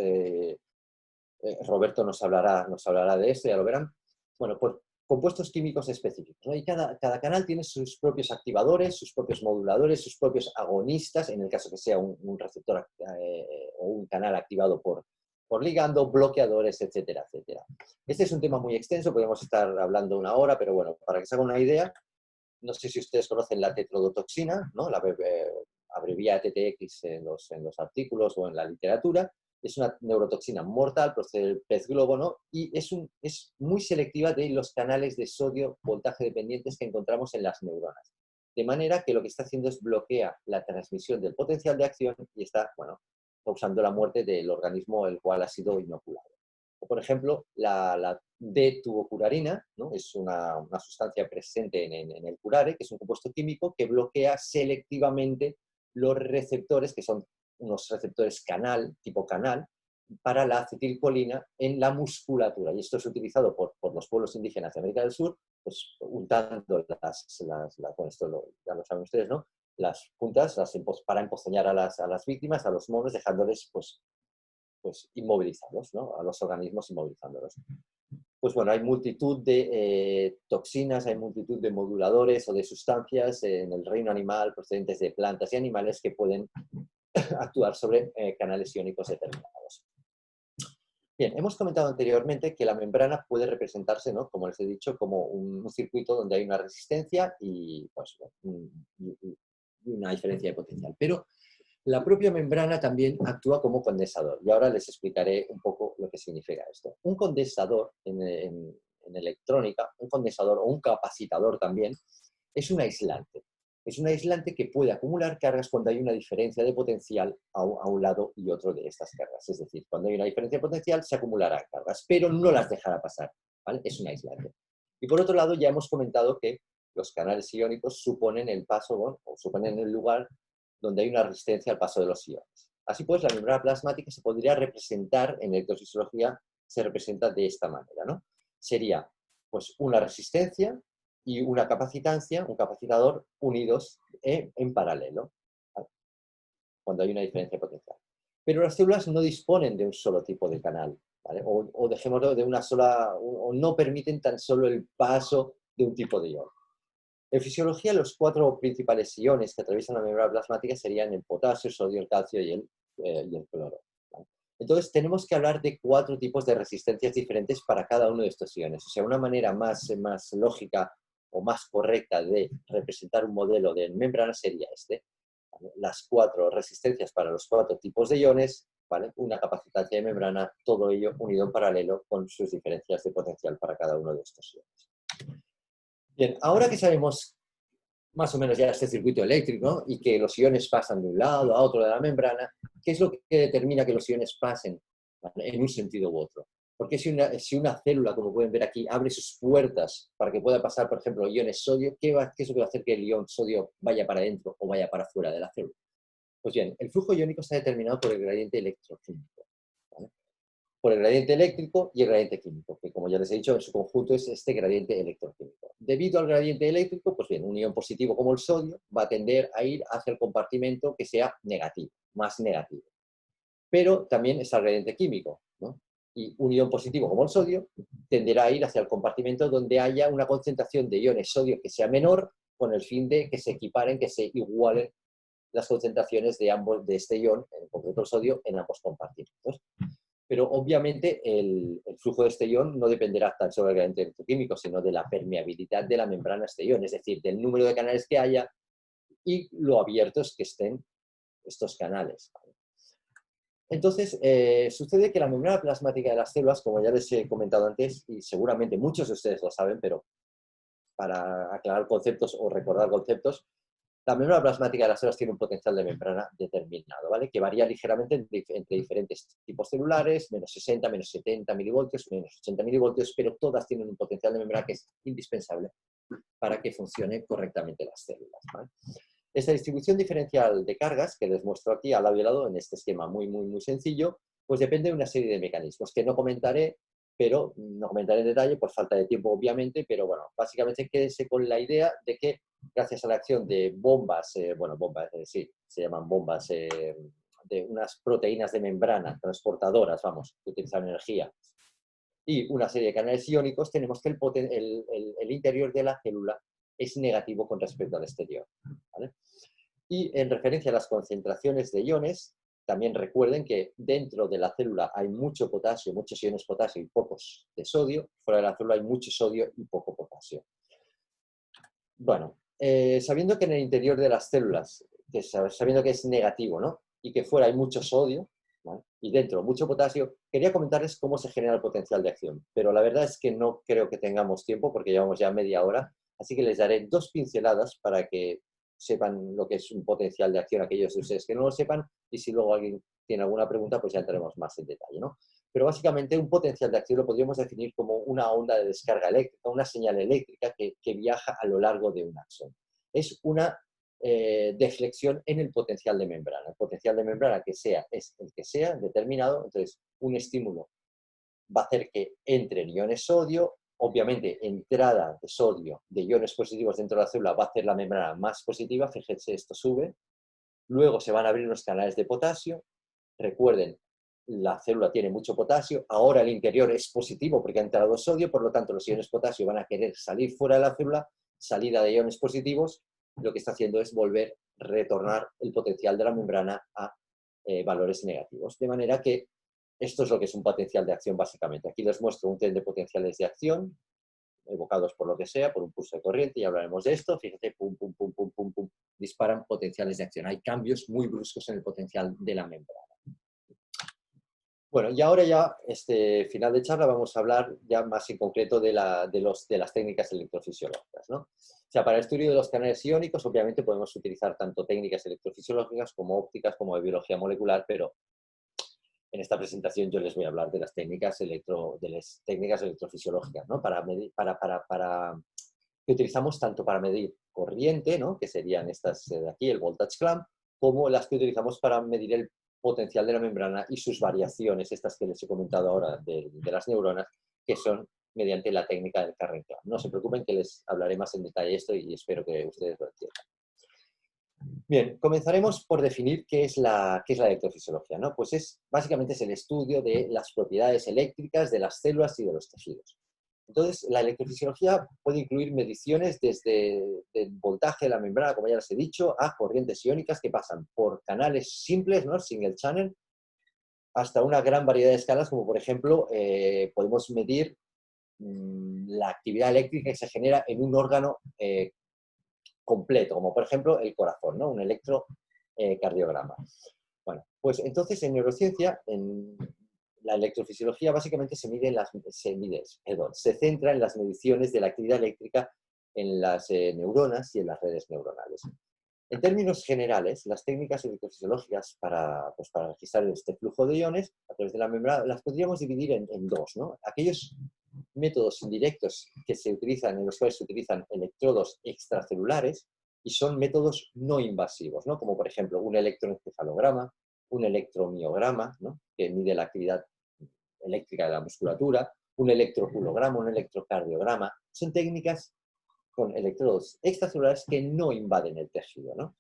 Speaker 2: Roberto nos hablará de esto, ya lo verán. Bueno, por compuestos químicos específicos, ¿no? Y cada canal tiene sus propios activadores, sus propios moduladores, sus propios agonistas, en el caso que sea un receptor o un canal activado por ligando, bloqueadores, etcétera, etcétera. Este es un tema muy extenso, podemos estar hablando una hora, pero bueno, para que se hagan una idea, no sé si ustedes conocen la tetrodotoxina, ¿no? La abreviada TTX en los artículos o en la literatura. Es una neurotoxina mortal, procede del pez globo, ¿no? Y es muy selectiva de los canales de sodio voltaje dependientes que encontramos en las neuronas. De manera que lo que está haciendo es bloquea la transmisión del potencial de acción y está, bueno, causando la muerte del organismo el cual ha sido inoculado. O, por ejemplo, la D-tubocurarina, ¿no? Es una sustancia presente en el curare, que es un compuesto químico que bloquea selectivamente los receptores, que son unos receptores tipo canal, para la acetilcolina en la musculatura. Y esto es utilizado por los pueblos indígenas de América del Sur, pues untando con esto ya lo saben ustedes, ¿no? Las puntas para empozoñar a las víctimas, a los monos, dejándoles pues inmovilizados, ¿no? A los organismos inmovilizándolos. Pues bueno, hay multitud de toxinas, hay multitud de moduladores o de sustancias en el reino animal procedentes de plantas y animales que pueden actuar sobre canales iónicos determinados. Bien, hemos comentado anteriormente que la membrana puede representarse, ¿no? Como les he dicho, como un circuito donde hay una resistencia y pues, una diferencia de potencial. Pero la propia membrana también actúa como condensador y ahora les explicaré un poco lo que significa esto. Un condensador en electrónica, un condensador o un capacitador también, es un aislante. Es un aislante que puede acumular cargas cuando hay una diferencia de potencial a un lado y otro de estas cargas. Es decir, cuando hay una diferencia de potencial se acumularán cargas, pero no las dejará pasar, ¿vale? Es un aislante. Y por otro lado, ya hemos comentado que los canales iónicos suponen el paso, o suponen el lugar donde hay una resistencia al paso de los iones. Así pues, la membrana plasmática se podría representar, en electrofisiología, se representa de esta manera, ¿no? Sería pues una resistencia y una capacitancia, un capacitador, unidos en paralelo, ¿vale? Cuando hay una diferencia potencial. Pero las células no disponen de un solo tipo de canal, ¿vale? O dejémoslo de una sola, o no permiten tan solo el paso de un tipo de ion. En fisiología, los 4 principales iones que atraviesan la membrana plasmática serían el potasio, el sodio, el calcio y el cloro, ¿vale? Entonces tenemos que hablar de 4 tipos de resistencias diferentes para cada uno de estos iones. O sea, una manera más lógica o más correcta de representar un modelo de membrana sería este. ¿Vale? Las 4 resistencias para los 4 tipos de iones, ¿vale? Una capacitancia de membrana, todo ello unido en paralelo con sus diferencias de potencial para cada uno de estos iones. Bien, ahora que sabemos más o menos ya este circuito eléctrico, ¿no? Y que los iones pasan de un lado a otro de la membrana, ¿qué es lo que determina que los iones pasen, ¿vale?, en un sentido u otro? Porque si una célula, como pueden ver aquí, abre sus puertas para que pueda pasar, por ejemplo, iones sodio, ¿qué es lo que va a hacer que el ion sodio vaya para adentro o vaya para afuera de la célula? Pues bien, el flujo iónico está determinado por el gradiente electroquímico, ¿vale? Por el gradiente eléctrico y el gradiente químico, que como ya les he dicho, en su conjunto es este gradiente electroquímico. Debido al gradiente eléctrico, pues bien, un ion positivo como el sodio va a tender a ir hacia el compartimento que sea negativo, más negativo. Pero también está el gradiente químico, ¿no? Y un ion positivo como el sodio tenderá a ir hacia el compartimento donde haya una concentración de iones sodio que sea menor, con el fin de que se equiparen, que se igualen las concentraciones de este ion, en concreto el sodio, en ambos compartimentos. Pero obviamente el flujo de este ion no dependerá tan solo del gradiente electroquímico, sino de la permeabilidad de la membrana a este ion, es decir, del número de canales que haya y lo abiertos que estén estos canales. Entonces, sucede que la membrana plasmática de las células, como ya les he comentado antes, y seguramente muchos de ustedes lo saben, pero para aclarar conceptos o recordar conceptos, la membrana plasmática de las células tiene un potencial de membrana determinado, ¿vale? Que varía ligeramente entre diferentes tipos celulares, menos 60, menos 70 milivoltios, menos 80 milivoltios, pero todas tienen un potencial de membrana que es indispensable para que funcione correctamente las células, ¿vale? Esta distribución diferencial de cargas, que les muestro aquí al lado y al lado en este esquema muy sencillo, pues depende de una serie de mecanismos que no comentaré, pero no comentaré en detalle por falta de tiempo, obviamente, pero bueno, básicamente quédese con la idea de que gracias a la acción de bombas, sí, se llaman bombas, de unas proteínas de membrana transportadoras, vamos, que utilizan energía, y una serie de canales iónicos, tenemos que el interior de la célula es negativo con respecto al exterior, ¿vale? Y en referencia a las concentraciones de iones, también recuerden que dentro de la célula hay mucho potasio, muchos iones potasio y pocos de sodio. Fuera de la célula hay mucho sodio y poco potasio. Bueno, sabiendo que en el interior de las células, sabiendo que es negativo, ¿no?, y que fuera hay mucho sodio, ¿vale?, y dentro mucho potasio, quería comentarles cómo se genera el potencial de acción. Pero la verdad es que no creo que tengamos tiempo porque llevamos ya media hora, así que les daré 2 pinceladas para que sepan lo que es un potencial de acción, aquellos de ustedes que no lo sepan, y si luego alguien tiene alguna pregunta, pues ya entraremos más en detalle, ¿no? Pero básicamente un potencial de acción lo podríamos definir como una onda de descarga eléctrica, una señal eléctrica que viaja a lo largo de un axón. Es una deflexión en el potencial de membrana. El potencial de membrana que sea es el que sea, determinado, entonces un estímulo va a hacer que entren iones sodio. Obviamente, entrada de sodio, de iones positivos dentro de la célula, va a hacer la membrana más positiva. Fíjense, esto sube. Luego se van a abrir los canales de potasio. Recuerden, la célula tiene mucho potasio. Ahora el interior es positivo porque ha entrado sodio, por lo tanto los iones potasio van a querer salir fuera de la célula. Salida de iones positivos, lo que está haciendo es retornar el potencial de la membrana a valores negativos. De manera que esto es lo que es un potencial de acción básicamente. Aquí les muestro un tren de potenciales de acción, evocados por lo que sea, por un pulso de corriente, y hablaremos de esto. Fíjate, pum, pum, pum, pum, pum, pum, disparan potenciales de acción. Hay cambios muy bruscos en el potencial de la membrana. Bueno, y ahora ya, final de charla, vamos a hablar ya más en concreto de las técnicas electrofisiológicas, ¿no? O sea, para el estudio de los canales iónicos, obviamente podemos utilizar tanto técnicas electrofisiológicas como ópticas, como de biología molecular, pero en esta presentación yo les voy a hablar de las técnicas electrofisiológicas, ¿no? Que utilizamos tanto para medir corriente, ¿no?, que serían estas de aquí, el voltage clamp, como las que utilizamos para medir el potencial de la membrana y sus variaciones, estas que les he comentado ahora de las neuronas, que son mediante la técnica del current clamp. No se preocupen que les hablaré más en detalle esto y espero que ustedes lo entiendan. Bien, comenzaremos por definir qué es la electrofisiología, ¿no? Pues básicamente es el estudio de las propiedades eléctricas de las células y de los tejidos. Entonces, la electrofisiología puede incluir mediciones desde el voltaje de la membrana, como ya les he dicho, a corrientes iónicas que pasan por canales simples, ¿no?, single channel, hasta una gran variedad de escalas, como por ejemplo podemos medir la actividad eléctrica que se genera en un órgano completo, como por ejemplo el corazón, ¿no? Un electrocardiograma. Bueno, pues entonces en neurociencia, en la electrofisiología básicamente se centra en las mediciones de la actividad eléctrica en las neuronas y en las redes neuronales. En términos generales, las técnicas electrofisiológicas para registrar este flujo de iones a través de la membrana las podríamos dividir en dos, ¿no? Aquellos métodos indirectos que se utilizan, en los cuales se utilizan electrodos extracelulares y son métodos no invasivos, ¿no? Como por ejemplo un electroencefalograma, un electromiograma, ¿no? Que mide la actividad eléctrica de la musculatura, un electroculograma, un electrocardiograma. Son técnicas con electrodos extracelulares que no invaden el tejido, ¿no?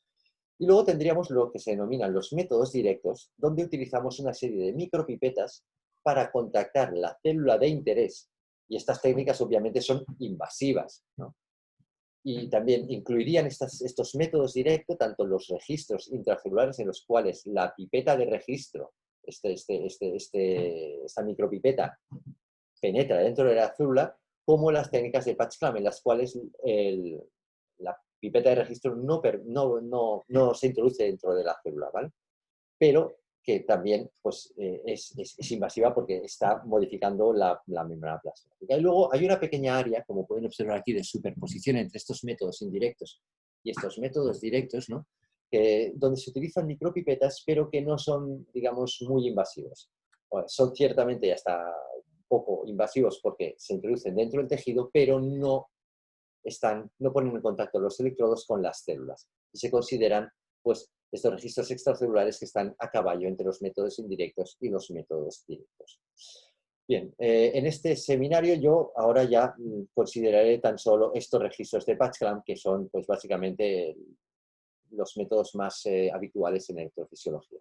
Speaker 2: Y luego tendríamos lo que se denominan los métodos directos, donde utilizamos una serie de micropipetas para contactar la célula de interés. Y estas técnicas obviamente son invasivas, ¿no? Y también incluirían estos métodos directos, tanto los registros intracelulares en los cuales la pipeta de registro, esta micropipeta, penetra dentro de la célula, como las técnicas de patch clamp, en las cuales la pipeta de registro no se introduce dentro de la célula, ¿vale? Pero que también pues, es invasiva porque está modificando la membrana plasmática. Y luego hay una pequeña área, como pueden observar aquí, de superposición entre estos métodos indirectos y estos métodos directos, ¿no? Donde se utilizan micropipetas, pero que no son, digamos, muy invasivos. Bueno, son ciertamente hasta un poco invasivos porque se introducen dentro del tejido, pero no ponen en contacto los electrodos con las células. Y se consideran, pues, estos registros extracelulares que están a caballo entre los métodos indirectos y los métodos directos. Bien, en este seminario yo ahora ya consideraré tan solo estos registros de patch clamp, que son, pues, básicamente los métodos más habituales en electrofisiología.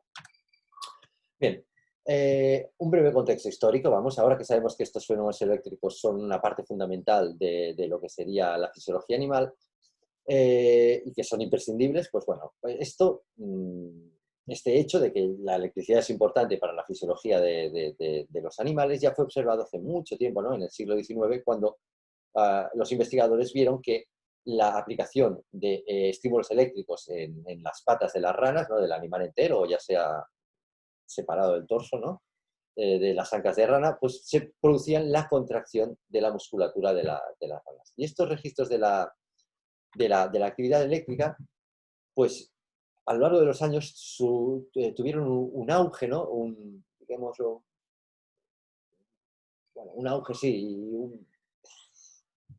Speaker 2: Bien, un breve contexto histórico, vamos, ahora que sabemos que estos fenómenos eléctricos son una parte fundamental de lo que sería la fisiología animal y que son imprescindibles, pues bueno, este hecho de que la electricidad es importante para la fisiología de los animales ya fue observado hace mucho tiempo, ¿no? En el siglo XIX, cuando los investigadores vieron que la aplicación de estímulos eléctricos en las patas de las ranas, ¿no? Del animal entero, o ya sea separado del torso, ¿no? De las ancas de rana, pues se producían la contracción de la musculatura de las ranas. Y estos registros de la actividad eléctrica, pues a lo largo de los años tuvieron un auge, ¿no? Digámoslo, bueno, un auge sí,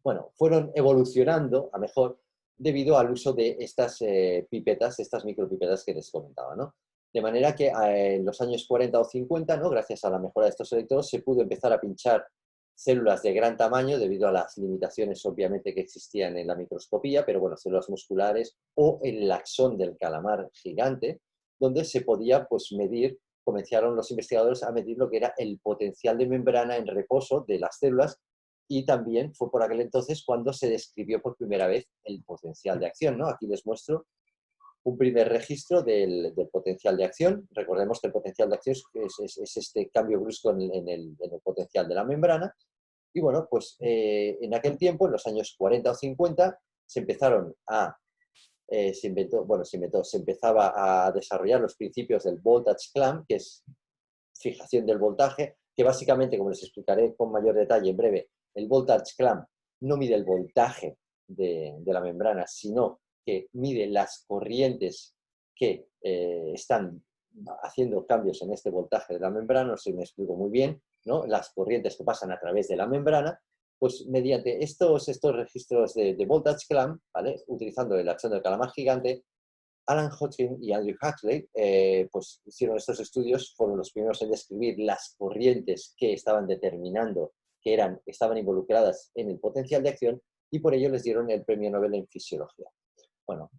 Speaker 2: bueno, fueron evolucionando a mejor debido al uso de estas pipetas, estas micropipetas que les comentaba, ¿no? De manera que en los años 40 o 50, ¿no? Gracias a la mejora de estos electrodos, se pudo empezar a pinchar células de gran tamaño debido a las limitaciones obviamente que existían en la microscopía, pero bueno, células musculares o el axón del calamar gigante, donde se podía pues medir, comenzaron los investigadores a medir lo que era el potencial de membrana en reposo de las células, y también fue por aquel entonces cuando se describió por primera vez el potencial de acción, ¿no? Aquí les muestro un primer registro del potencial de acción. Recordemos que el potencial de acción es este cambio brusco en el potencial de la membrana. Y bueno, pues en aquel tiempo, en los años 40 o 50, se empezaba a desarrollar los principios del voltage clamp, que es fijación del voltaje, que básicamente, como les explicaré con mayor detalle en breve, el voltage clamp no mide el voltaje de la membrana, sino que mide las corrientes que están haciendo cambios en este voltaje de la membrana, no sé si me explico muy bien, ¿no? Las corrientes que pasan a través de la membrana, pues mediante estos registros de voltage clamp, ¿vale? Utilizando el axón del calamar gigante, Alan Hodgkin y Andrew Huxley pues hicieron estos estudios, fueron los primeros en describir las corrientes que estaban determinando que estaban involucradas en el potencial de acción, y por ello les dieron el premio Nobel en fisiología. Bueno,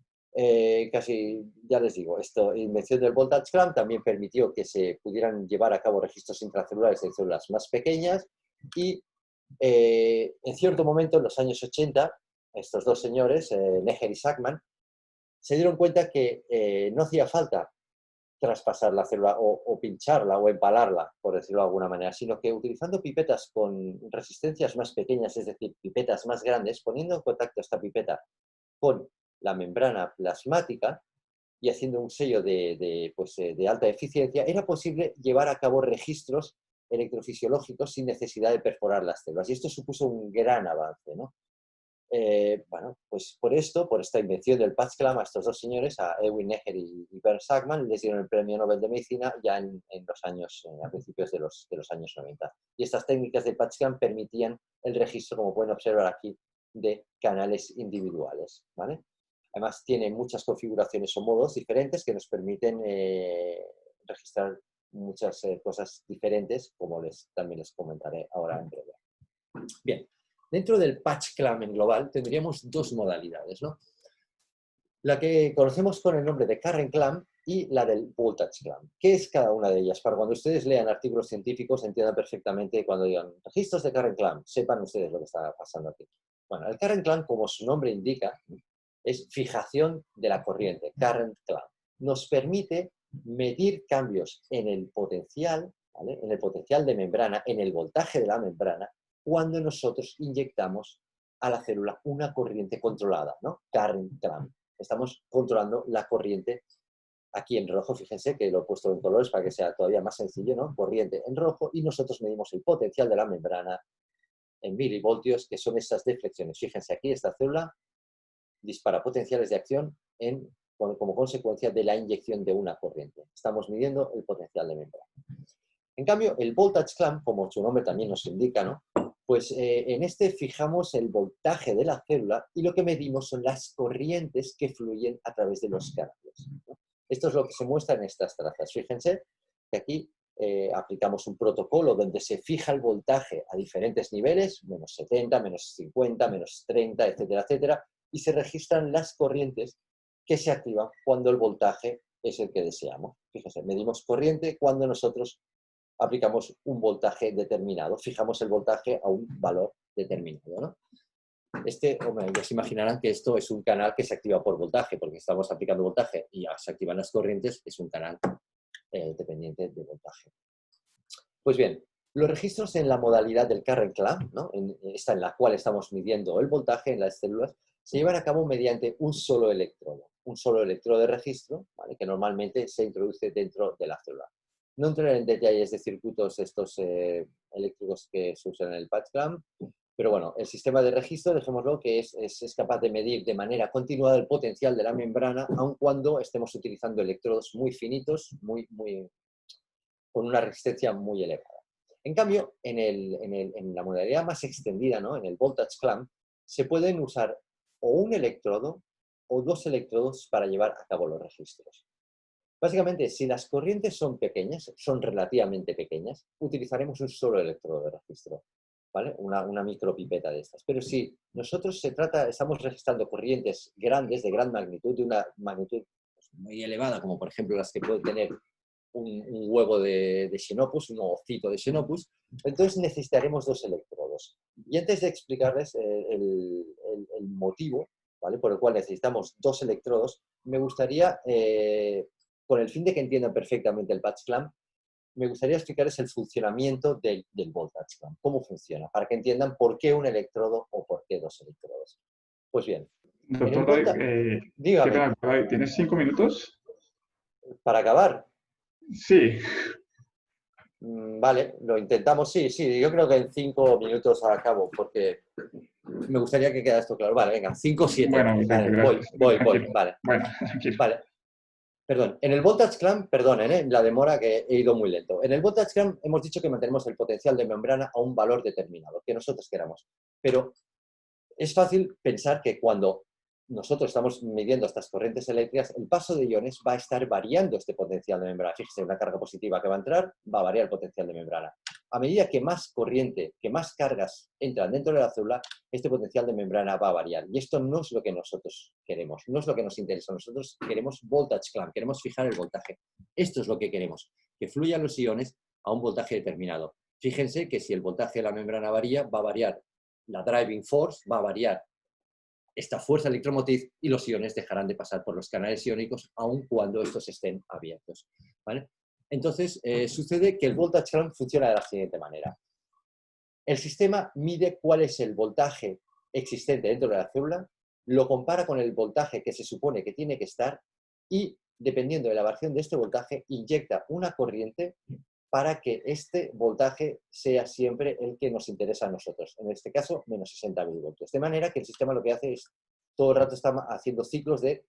Speaker 2: casi ya les digo, la invención del voltage clamp también permitió que se pudieran llevar a cabo registros intracelulares en células más pequeñas, y en cierto momento, en los años 80, estos dos señores, Neher y Sackman, se dieron cuenta que no hacía falta traspasar la célula o pincharla o empalarla, por decirlo de alguna manera, sino que utilizando pipetas con resistencias más pequeñas, es decir, pipetas más grandes, poniendo en contacto esta pipeta con la membrana plasmática y haciendo un sello de alta eficiencia, era posible llevar a cabo registros electrofisiológicos sin necesidad de perforar las células. Y esto supuso un gran avance, ¿no? Bueno, pues por esta invención del patch clamp, a estos dos señores, a Erwin Neher y Bernd Sackmann, les dieron el Premio Nobel de Medicina ya en los años, a principios de los años 90. Y estas técnicas del patch clamp permitían el registro, como pueden observar aquí, de canales individuales, ¿vale? Además, tiene muchas configuraciones o modos diferentes que nos permiten registrar muchas cosas diferentes, como también les comentaré ahora en breve. Bien. Dentro del patch clamp en global tendríamos dos modalidades, ¿no? La que conocemos con el nombre de current clamp y la del voltage clamp. ¿Qué es cada una de ellas? Para cuando ustedes lean artículos científicos entiendan perfectamente cuando digan registros de current clamp, sepan ustedes lo que está pasando aquí. Bueno, el current clamp, como su nombre indica, es fijación de la corriente, current clamp. Nos permite medir cambios en el potencial, ¿vale? En el potencial de membrana, en el voltaje de la membrana, cuando nosotros inyectamos a la célula una corriente controlada, ¿no? Current clamp. Estamos controlando la corriente aquí en rojo, fíjense que lo he puesto en colores para que sea todavía más sencillo, ¿no? Corriente en rojo y nosotros medimos el potencial de la membrana en milivoltios, que son estas deflexiones. Fíjense aquí, esta célula dispara potenciales de acción como consecuencia de la inyección de una corriente. Estamos midiendo el potencial de membrana. En cambio, el voltage clamp, como su nombre también nos indica, ¿no? Pues en este fijamos el voltaje de la célula y lo que medimos son las corrientes que fluyen a través de los canales, ¿no? Esto es lo que se muestra en estas trazas. Fíjense que aquí aplicamos un protocolo donde se fija el voltaje a diferentes niveles, menos 70, menos 50, menos 30, etcétera, etcétera, y se registran las corrientes que se activan cuando el voltaje es el que deseamos. Fíjense, medimos corriente cuando nosotros aplicamos un voltaje determinado, fijamos el voltaje a un valor determinado, ¿no? Hombre, ya se imaginarán que esto es un canal que se activa por voltaje, porque estamos aplicando voltaje y ya se activan las corrientes, es un canal dependiente de voltaje. Pues bien, los registros en la modalidad del current clamp, ¿no? Esta en la cual estamos midiendo el voltaje en las células, se llevan a cabo mediante un solo electrodo de registro, ¿vale? Que normalmente se introduce dentro de la célula. No entraré en detalles de circuitos estos eléctricos que se usan en el patch clamp, pero bueno, el sistema de registro, dejémoslo, que es capaz de medir de manera continuada el potencial de la membrana, aun cuando estemos utilizando electrodos muy finitos, con una resistencia muy elevada. En cambio, en la modalidad más extendida, ¿no? En el voltage clamp, se pueden usar o un electrodo o dos electrodos para llevar a cabo los registros. Básicamente, si las corrientes son pequeñas, son relativamente pequeñas, utilizaremos un solo electrodo de registro, ¿vale? Una micropipeta de estas. Pero si nosotros estamos registrando corrientes grandes, de gran magnitud, de una magnitud muy elevada, como por ejemplo las que puede tener un huevo de Xenopus, un ovocito de Xenopus, entonces necesitaremos dos electrodos. Y antes de explicarles el motivo, ¿vale? Por el cual necesitamos dos electrodos, me gustaría, con el fin de que entiendan perfectamente el patch clamp, me gustaría explicarles el funcionamiento del voltage clamp, cómo funciona, para que entiendan por qué un electrodo o por qué dos electrodos. Pues bien,
Speaker 1: Doctor David, qué
Speaker 2: dígame,
Speaker 1: pena, David, ¿tienes 5 minutos?
Speaker 2: para acabar.
Speaker 1: Sí.
Speaker 2: Vale, lo intentamos, sí, yo creo que en 5 minutos acabo, porque me gustaría que quede esto claro. Vale, venga, 5 o 7.
Speaker 1: Bueno,
Speaker 2: Vale,
Speaker 1: gracias.
Speaker 2: voy,
Speaker 1: Tranquilo.
Speaker 2: vale.
Speaker 1: Bueno, tranquilo.
Speaker 2: Vale. Perdón, en el voltage clamp, perdonen, la demora que he ido muy lento. En el voltage clamp hemos dicho que mantenemos el potencial de membrana a un valor determinado, que nosotros queramos. Pero es fácil pensar que cuando nosotros estamos midiendo estas corrientes eléctricas, el paso de iones va a estar variando este potencial de membrana. Fíjese, una carga positiva que va a entrar, va a variar el potencial de membrana. A medida que más corriente, que más cargas entran dentro de la célula, este potencial de membrana va a variar. Y esto no es lo que nosotros queremos, no es lo que nos interesa. Nosotros queremos voltage clamp, queremos fijar el voltaje. Esto es lo que queremos, que fluyan los iones a un voltaje determinado. Fíjense que si el voltaje de la membrana varía, va a variar la driving force, va a variar esta fuerza electromotriz y los iones dejarán de pasar por los canales iónicos aun cuando estos estén abiertos. ¿vale? Entonces, sucede que el voltage clamp funciona de la siguiente manera. El sistema mide cuál es el voltaje existente dentro de la célula, lo compara con el voltaje que se supone que tiene que estar y, dependiendo de la variación de este voltaje, inyecta una corriente para que este voltaje sea siempre el que nos interesa a nosotros. En este caso, menos 60 milivoltios. De manera que el sistema lo que hace es, todo el rato está haciendo ciclos de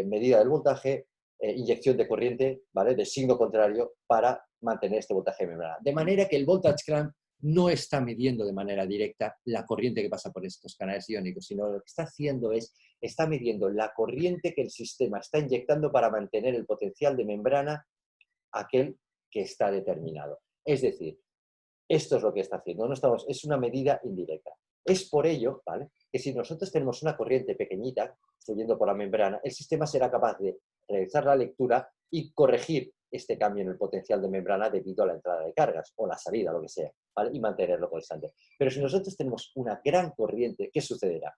Speaker 2: medida del voltaje, inyección de corriente, ¿vale? De signo contrario para mantener este voltaje de membrana. De manera que el voltage clamp no está midiendo de manera directa la corriente que pasa por estos canales iónicos, sino lo que está haciendo es, está midiendo la corriente que el sistema está inyectando para mantener el potencial de membrana aquel que está determinado. Es decir, esto es lo que está haciendo, es una medida indirecta. Es por ello, ¿vale?, que si nosotros tenemos una corriente pequeñita fluyendo por la membrana, el sistema será capaz de realizar la lectura y corregir este cambio en el potencial de membrana debido a la entrada de cargas o la salida, lo que sea, ¿vale?, y mantenerlo constante. Pero si nosotros tenemos una gran corriente, ¿qué sucederá?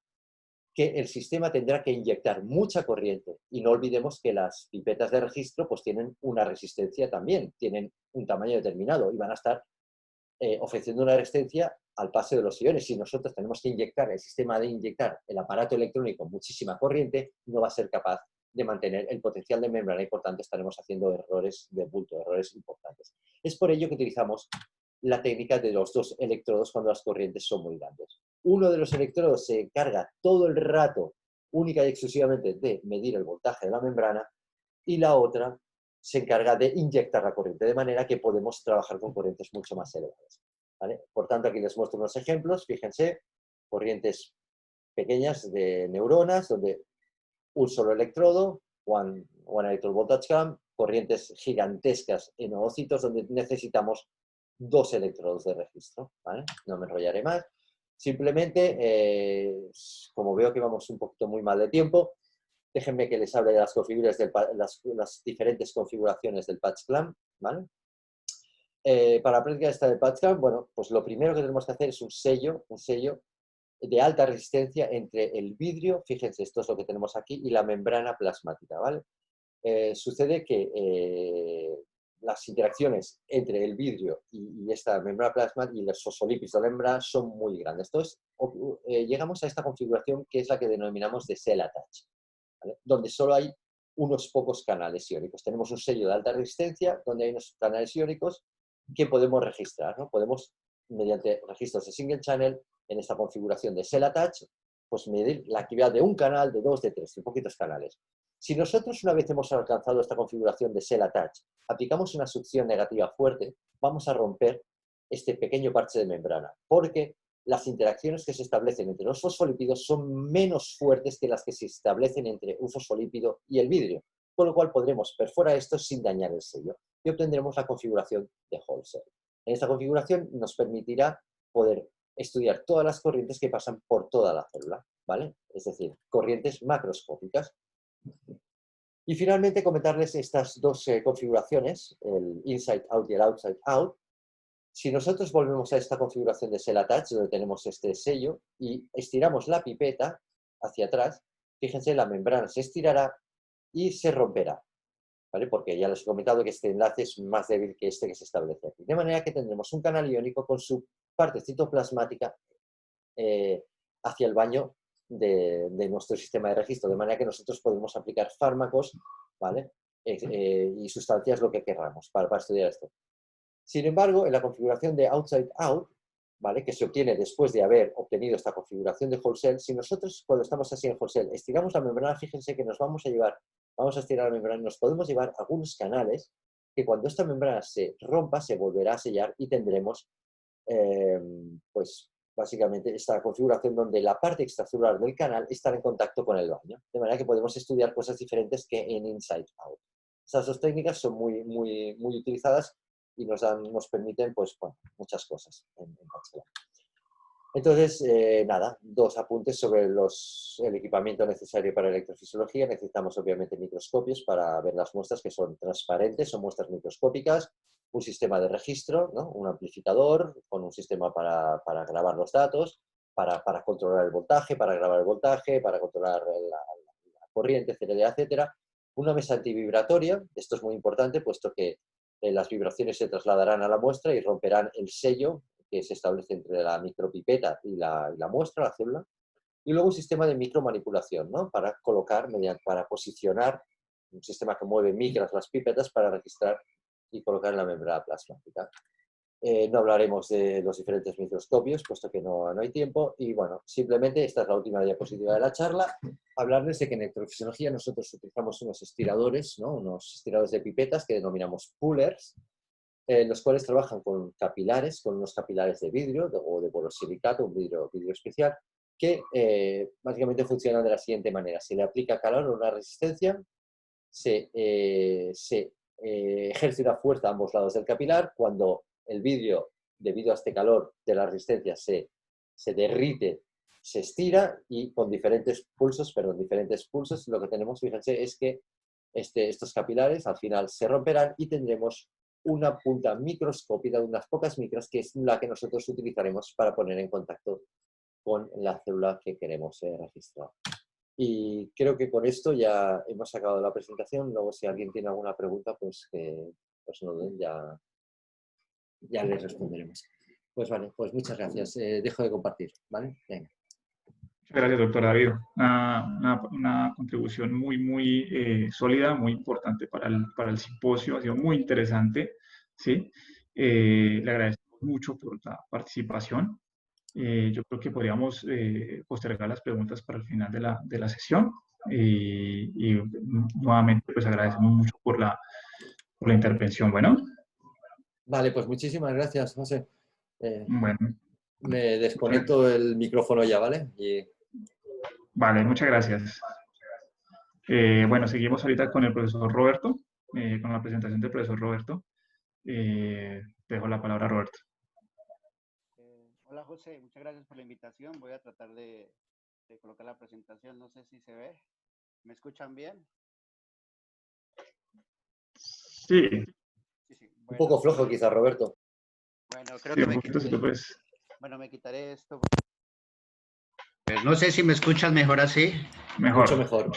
Speaker 2: Que el sistema tendrá que inyectar mucha corriente y no olvidemos que las pipetas de registro pues tienen una resistencia también, tienen un tamaño determinado y van a estar ofreciendo una resistencia al paso de los iones. Si nosotros tenemos que inyectar, el sistema de inyectar el aparato electrónico muchísima corriente, no va a ser capaz de mantener el potencial de membrana y por tanto estaremos haciendo errores de bulto, errores importantes. Es por ello que utilizamos la técnica de los dos electrodos cuando las corrientes son muy grandes. Uno de los electrodos se encarga todo el rato, única y exclusivamente, de medir el voltaje de la membrana y la otra se encarga de inyectar la corriente, de manera que podemos trabajar con corrientes mucho más elevadas, ¿vale? Por tanto, aquí les muestro unos ejemplos. Fíjense, corrientes pequeñas de neuronas, donde un solo electrodo, one electrode voltage clamp, corrientes gigantescas en oocitos, donde necesitamos dos electrodos de registro, ¿vale? No me enrollaré más. Simplemente, como veo que vamos un poquito muy mal de tiempo, déjenme que les hable de las diferentes configuraciones del patch clamp, ¿vale? Para la práctica esta del patch clamp, bueno, pues lo primero que tenemos que hacer es un sello de alta resistencia entre el vidrio, fíjense, esto es lo que tenemos aquí, y la membrana plasmática, ¿vale? Sucede que las interacciones entre el vidrio y esta membrana plasmática y los fosfolípidos de la membrana son muy grandes. Entonces, llegamos a esta configuración que es la que denominamos de cell attach, ¿vale?, donde solo hay unos pocos canales iónicos. Tenemos un sello de alta resistencia donde hay unos canales iónicos que podemos registrar, ¿no? Podemos, mediante registros de single channel, en esta configuración de cell attach, pues medir la actividad de un canal, de dos, de tres, de poquitos canales. Si nosotros, una vez hemos alcanzado esta configuración de cell attach, aplicamos una succión negativa fuerte, vamos a romper este pequeño parche de membrana, porque las interacciones que se establecen entre los fosfolípidos son menos fuertes que las que se establecen entre un fosfolípido y el vidrio, con lo cual podremos perforar esto sin dañar el sello y obtendremos la configuración de whole cell. En esta configuración nos permitirá poder estudiar todas las corrientes que pasan por toda la célula, ¿vale? Es decir, corrientes macroscópicas. Y finalmente comentarles estas dos configuraciones, el inside out y el outside out. Si nosotros volvemos a esta configuración de cell attach, donde tenemos este sello, y estiramos la pipeta hacia atrás, fíjense, la membrana se estirará y se romperá, ¿vale? Porque ya les he comentado que este enlace es más débil que este que se establece aquí. De manera que tendremos un canal iónico con su parte citoplasmática hacia el baño de nuestro sistema de registro, de manera que nosotros podemos aplicar fármacos, ¿vale?, y sustancias, lo que queramos para estudiar esto. Sin embargo, en la configuración de outside out, ¿vale?, que se obtiene después de haber obtenido esta configuración de whole cell, si nosotros, cuando estamos así en whole cell, estiramos la membrana, fíjense que nos vamos a estirar la membrana y nos podemos llevar algunos canales que cuando esta membrana se rompa, se volverá a sellar y tendremos, pues, básicamente esta configuración donde la parte extracelular del canal estará en contacto con el baño, de manera que podemos estudiar cosas diferentes que en inside out. Estas dos técnicas son muy, muy, muy utilizadas y nos permiten, pues, bueno, muchas cosas en Patch. Entonces, nada, dos apuntes sobre el equipamiento necesario para electrofisiología. Necesitamos, obviamente, microscopios para ver las muestras, que son transparentes, son muestras microscópicas, un sistema de registro, ¿no?, un amplificador con un sistema para grabar los datos, para controlar el voltaje, para grabar el voltaje, para controlar la corriente, etcétera, etcétera. Una mesa antivibratoria, esto es muy importante, puesto que las vibraciones se trasladarán a la muestra y romperán el sello que se establece entre la micropipeta y la muestra, la célula. Y luego un sistema de micromanipulación, ¿no? Para colocar, para posicionar, un sistema que mueve micras las pipetas para registrar y colocar en la membrana plasmática. No hablaremos de los diferentes microscopios, puesto que no hay tiempo. Y bueno, simplemente esta es la última diapositiva de la charla. Hablarles de que en electrofisiología nosotros utilizamos unos estiradores, ¿no? Unos estiradores de pipetas que denominamos pullers, los cuales trabajan con capilares, con unos capilares de vidrio o de borosilicato, un vidrio especial, que básicamente funcionan de la siguiente manera. Se le aplica calor o una resistencia, se ejerce una fuerza a ambos lados del capilar. Cuando el vidrio, debido a este calor de la resistencia, se derrite, se estira y con diferentes pulsos, lo que tenemos, fíjense, es que estos capilares al final se romperán y tendremos una punta microscópica de unas pocas micras, que es la que nosotros utilizaremos para poner en contacto con la célula que queremos registrar. Y creo que con esto ya hemos acabado la presentación. Luego, si alguien tiene alguna pregunta, pues que no den, ya les responderemos. Pues vale, pues muchas gracias. Dejo de compartir, ¿vale? Venga.
Speaker 1: Muchas gracias, doctor David. Una contribución muy sólida, muy importante para el simposio. Ha sido muy interesante, ¿sí? Le agradecemos mucho por la participación. Yo creo que podríamos postergar las preguntas para el final de la sesión. Y nuevamente, pues agradecemos mucho por la intervención. Bueno.
Speaker 2: Vale, pues muchísimas gracias, José.
Speaker 1: Bueno.
Speaker 2: Me desconecto el micrófono ya, ¿vale?
Speaker 1: Vale, muchas gracias. Bueno, seguimos ahorita con el profesor Roberto, con la presentación del profesor Roberto. Dejo la palabra a Roberto.
Speaker 3: Hola José, muchas gracias por la invitación. Voy a tratar de colocar la presentación. No sé si se ve. ¿Me escuchan bien?
Speaker 1: Sí.
Speaker 3: Sí. Bueno,
Speaker 2: un poco flojo quizás, Roberto.
Speaker 3: Bueno, creo que me quitaré esto. Pues no sé si me escuchan mejor así.
Speaker 2: Mucho mejor.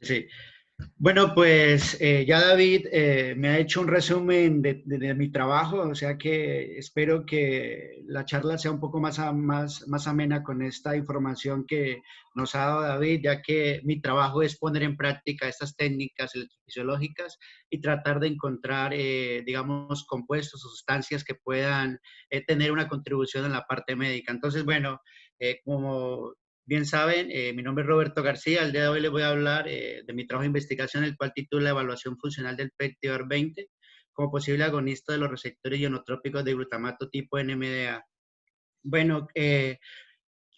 Speaker 3: Sí. Bueno, pues ya David me ha hecho un resumen de mi trabajo, o sea que espero que la charla sea un poco más amena con esta información que nos ha dado David, ya que mi trabajo es poner en práctica estas técnicas electrofisiológicas y tratar de encontrar, digamos, compuestos o sustancias que puedan tener una contribución en la parte médica. Entonces, bueno, como bien saben, mi nombre es Roberto García. El día de hoy les voy a hablar de mi trabajo de investigación, el cual titula Evaluación funcional del PECTIVAR20 como posible agonista de los receptores ionotrópicos de glutamato tipo NMDA. Bueno,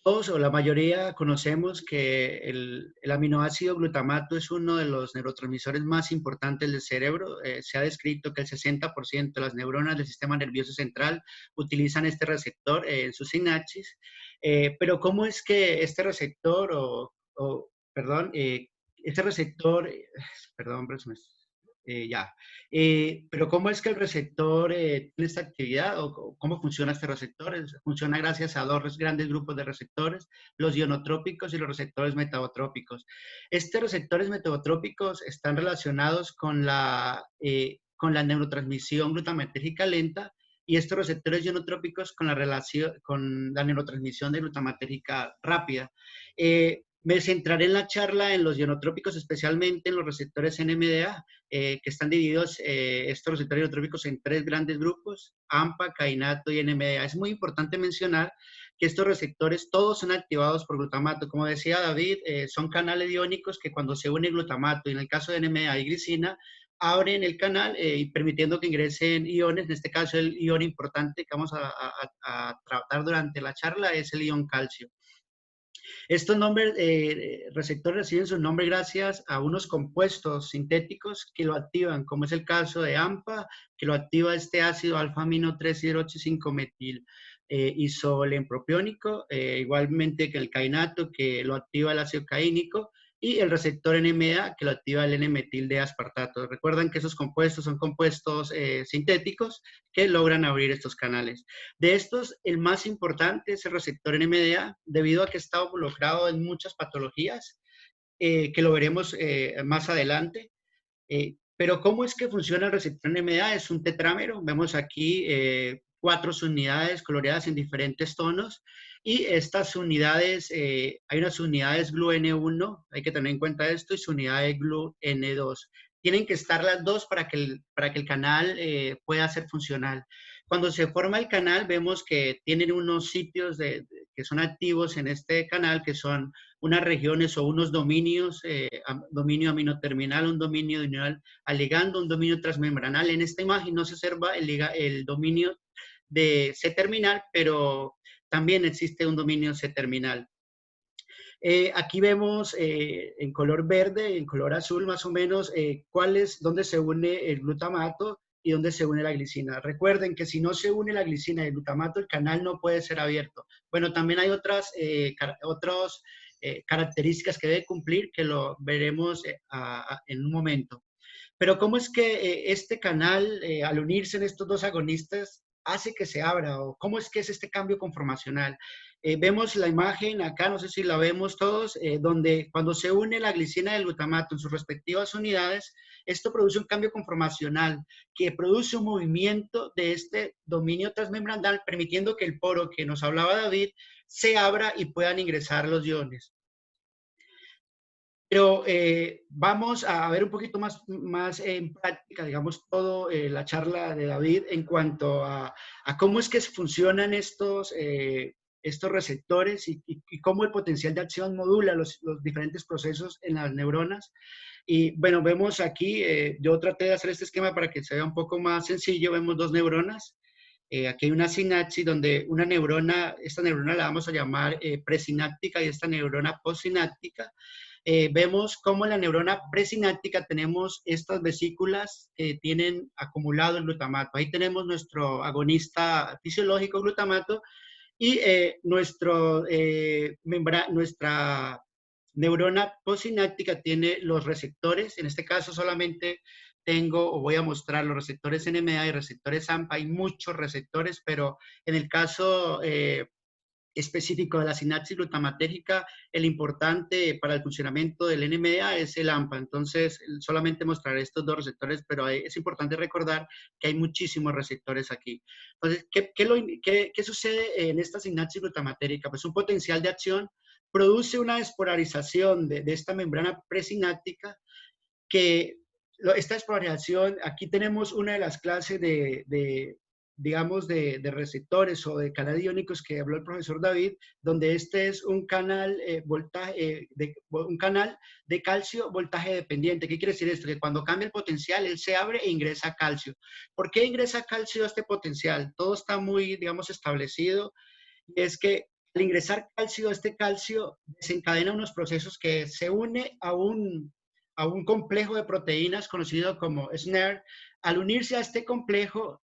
Speaker 3: todos o la mayoría conocemos que el aminoácido glutamato es uno de los neurotransmisores más importantes del cerebro. Se ha descrito que el 60% de las neuronas del sistema nervioso central utilizan este receptor en sus sinapsis. Pero ¿cómo es que este receptor pero ¿cómo es que el receptor tiene esta actividad o cómo funciona este receptor? Funciona gracias a dos grandes grupos de receptores, los ionotrópicos y los receptores metabotrópicos. Estos receptores metabotrópicos están relacionados con la neurotransmisión glutamatérgica lenta y estos receptores ionotrópicos con la neurotransmisión de glutamatérgica rápida. Me centraré en la charla en los ionotrópicos, especialmente en los receptores NMDA, que están divididos estos receptores ionotrópicos en tres grandes grupos, AMPA, kainato y NMDA. Es muy importante mencionar que estos receptores todos son activados por glutamato. Como decía David, son canales iónicos que cuando se une glutamato, y en el caso de NMDA y glicina, abren el canal y permitiendo que ingresen iones. En este caso, el ion importante que vamos a tratar durante la charla es el ion calcio. Estos receptores reciben su nombre gracias a unos compuestos sintéticos que lo activan, como es el caso de AMPA, que lo activa este ácido alfa-amino 3-hidroxi-5-metil isolenpropiónico, igualmente que el kainato, que lo activa el ácido caínico, y el receptor NMDA, que lo activa el N-metil de aspartato. Recuerdan que esos compuestos son compuestos sintéticos que logran abrir estos canales. De estos, el más importante es el receptor NMDA, debido a que está involucrado en muchas patologías, que lo veremos más adelante. Pero ¿cómo es que funciona el receptor NMDA? Es un tetrámero. Vemos aquí 4 unidades coloreadas en diferentes tonos. Y estas unidades, hay unas unidades GLU-N1, hay que tener en cuenta esto, y su unidad de GLU-N2. Tienen que estar las dos para que el canal pueda ser funcional. Cuando se forma el canal, vemos que tienen unos sitios que son activos en este canal, que son unas regiones o unos dominios, dominio aminoterminal, un dominio al ligando, un dominio transmembranal. En esta imagen no se observa el dominio de C-terminal, pero también existe un dominio C-terminal. Aquí vemos en color verde, en color azul más o menos, dónde se une el glutamato y dónde se une la glicina. Recuerden que si no se une la glicina y el glutamato, el canal no puede ser abierto. Bueno, también hay otras características que debe cumplir, que lo veremos en un momento. Pero ¿cómo es que este canal, al unirse en estos dos agonistas, hace que se abra? ¿O cómo es que es este cambio conformacional? Vemos la imagen acá, no sé si la vemos todos, donde cuando se une la glicina y el glutamato en sus respectivas unidades, esto produce un cambio conformacional que produce un movimiento de este dominio transmembranal, permitiendo que el poro que nos hablaba David se abra y puedan ingresar los iones. Pero vamos a ver un poquito más en práctica, digamos, toda la charla de David en cuanto a cómo es que funcionan estos receptores y cómo el potencial de acción modula los diferentes procesos en las neuronas. Y bueno, vemos aquí, yo traté de hacer este esquema para que se vea un poco más sencillo. Vemos dos neuronas. Aquí hay una sinapsis donde una neurona, esta neurona la vamos a llamar presináptica y esta neurona postsináptica. Vemos cómo en la neurona presináptica tenemos estas vesículas que tienen acumulado el glutamato. Ahí tenemos nuestro agonista fisiológico glutamato y nuestra neurona postsináptica tiene los receptores. En este caso solamente tengo o voy a mostrar los receptores NMDA y receptores AMPA. Hay muchos receptores, pero en el caso específico de la sinapsis glutamatérgica, el importante para el funcionamiento del NMDA es el AMPA. Entonces, solamente mostraré estos dos receptores, pero es importante recordar que hay muchísimos receptores aquí. Entonces, ¿qué sucede en esta sinapsis glutamatérgica? Pues un potencial de acción produce una despolarización de esta membrana presináptica que esta despolarización, aquí tenemos una de las clases digamos, de receptores o de canales iónicos que habló el profesor David, donde este es un canal, un canal de calcio voltaje dependiente. ¿Qué quiere decir esto? Que cuando cambia el potencial, él se abre e ingresa calcio. ¿Por qué ingresa calcio a este potencial? Todo está muy, digamos, establecido. Y es que al ingresar calcio, este calcio desencadena unos procesos que se une a un complejo de proteínas conocido como SNARE. Al unirse a este complejo,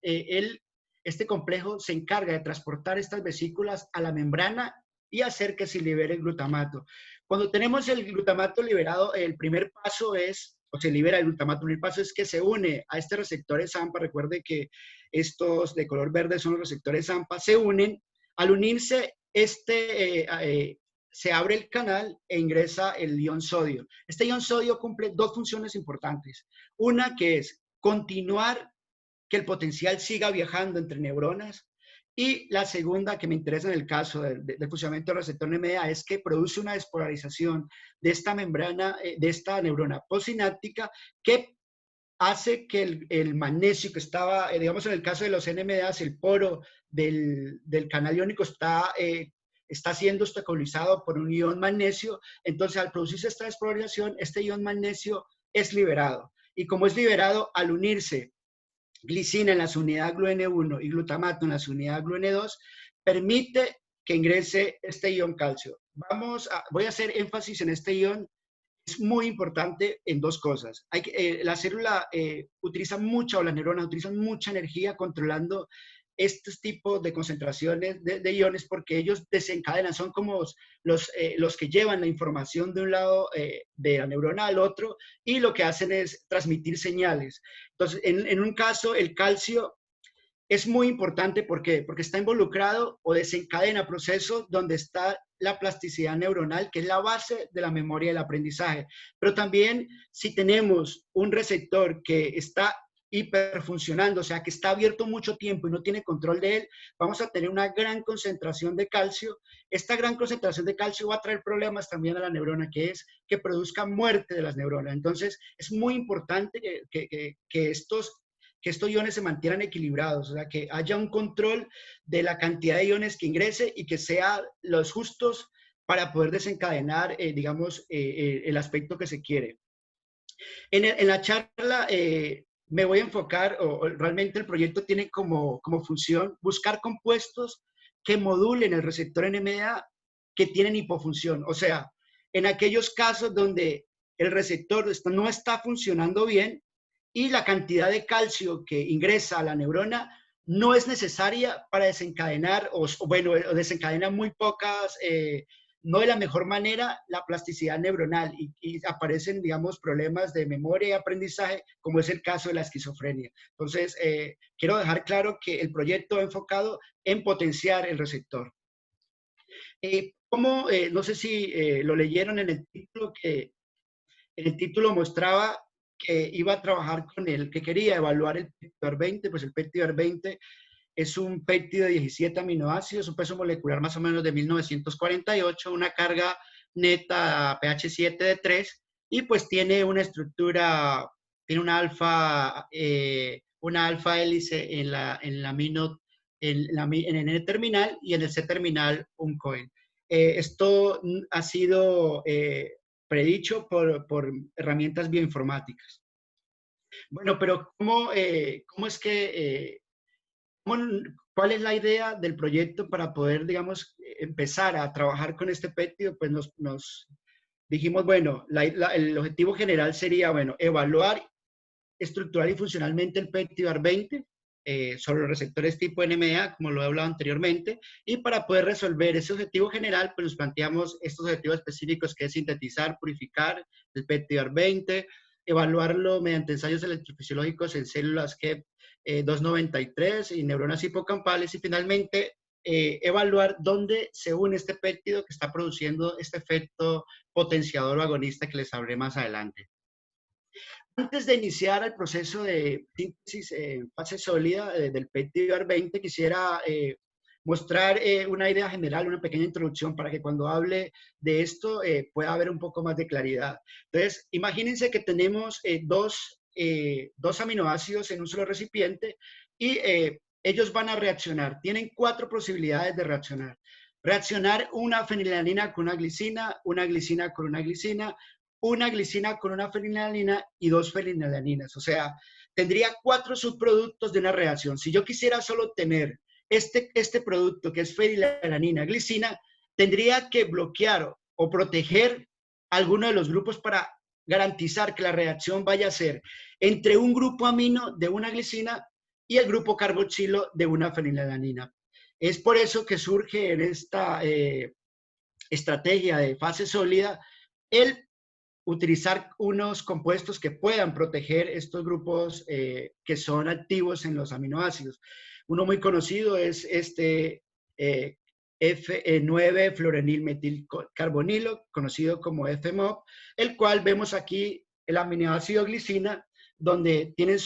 Speaker 3: este complejo se encarga de transportar estas vesículas a la membrana y hacer que se libere el glutamato. Cuando tenemos el glutamato liberado, el primer paso es, o se libera el glutamato, el primer paso es que se une a este receptores AMPA. Recuerde que estos de color verde son los receptores AMPA, se unen. Al unirse, se abre el canal e ingresa el ion sodio. Este ion sodio cumple dos funciones importantes. Una que es continuar que el potencial siga viajando entre neuronas, y la segunda que me interesa en el caso del funcionamiento del receptor NMDA es que produce una despolarización de esta membrana, de esta neurona postsináptica, que hace que el magnesio que estaba, digamos en el caso de los NMDAs, el poro del canal iónico está siendo obstaculizado por un ion magnesio. Entonces, al producirse esta despolarización, este ion magnesio es liberado. Y como es liberado, al unirse glicina en la unidad GLU-N1 y glutamato en la unidad GLU-N2, permite que ingrese este ion calcio. Voy a hacer énfasis en este ion. Es muy importante en dos cosas. La célula utiliza mucha, o las neuronas utilizan mucha energía controlando estos tipos de concentraciones de iones, porque ellos desencadenan, son como los que llevan la información de un lado de la neurona al otro, y lo que hacen es transmitir señales. Entonces, en un caso, el calcio es muy importante. ¿Por qué? Porque está involucrado o desencadena procesos donde está la plasticidad neuronal, que es la base de la memoria y el aprendizaje. Pero también si tenemos un receptor que está hiperfuncionando, o sea, que está abierto mucho tiempo y no tiene control de él, vamos a tener una gran concentración de calcio. Esta gran concentración de calcio va a traer problemas también a la neurona, que es que produzca muerte de las neuronas. Entonces, es muy importante que estos iones se mantengan equilibrados, o sea, que haya un control de la cantidad de iones que ingrese y que sean los justos para poder desencadenar, digamos, el aspecto que se quiere. En la charla me voy a enfocar, o realmente el proyecto tiene como función buscar compuestos que modulen el receptor NMDA que tienen hipofunción. O sea, en aquellos casos donde el receptor no está funcionando bien y la cantidad de calcio que ingresa a la neurona no es necesaria para desencadenar, o desencadena muy pocas, no de la mejor manera, la plasticidad neuronal y aparecen, digamos, problemas de memoria y aprendizaje, como es el caso de la esquizofrenia. Entonces, quiero dejar claro que el proyecto ha enfocado en potenciar el receptor. No sé si lo leyeron en el título, que en el título mostraba que iba a trabajar con que quería evaluar el PETIDAR20, pues el PETIDAR20 es un péptido de 17 aminoácidos, un peso molecular más o menos de 1948, una carga neta pH 7 de 3 y pues tiene una estructura, tiene una alfa hélice en el N terminal y en el C terminal un coil. Esto ha sido predicho por herramientas bioinformáticas. Bueno, pero ¿cómo es que ¿cuál es la idea del proyecto para poder, digamos, empezar a trabajar con este péptido? Pues nos dijimos, bueno, el objetivo general sería, bueno, evaluar estructural y funcionalmente el PETIDAR20 sobre los receptores tipo NMDA, como lo he hablado anteriormente, y para poder resolver ese objetivo general, pues nos planteamos estos objetivos específicos, que es sintetizar, purificar el PETIDAR20, evaluarlo mediante ensayos electrofisiológicos en células HEP 293 y neuronas hipocampales, y finalmente evaluar dónde se une este péptido que está produciendo este efecto potenciador o agonista que les hablaré más adelante. Antes de iniciar el proceso de síntesis en fase sólida del PETIDAR20, quisiera mostrar una idea general, una pequeña introducción para que cuando hable de esto pueda haber un poco más de claridad. Entonces, imagínense que tenemos dos aminoácidos en un solo recipiente y ellos van a reaccionar. Tienen 4 posibilidades de reaccionar. Reaccionar una fenilalanina con una glicina con una glicina con una fenilalanina y 2 fenilalaninas. O sea, tendría 4 subproductos de una reacción. Si yo quisiera solo tener este producto que es fenilalanina, glicina, tendría que bloquear o proteger alguno de los grupos para garantizar que la reacción vaya a ser entre un grupo amino de una glicina y el grupo carboxilo de una fenilalanina. Es por eso que surge en esta estrategia de fase sólida el utilizar unos compuestos que puedan proteger estos grupos que son activos en los aminoácidos. Uno muy conocido es este F9-fluorenilmetilcarbonilo, conocido como FMOP, el cual vemos aquí el aminoácido glicina, donde tienen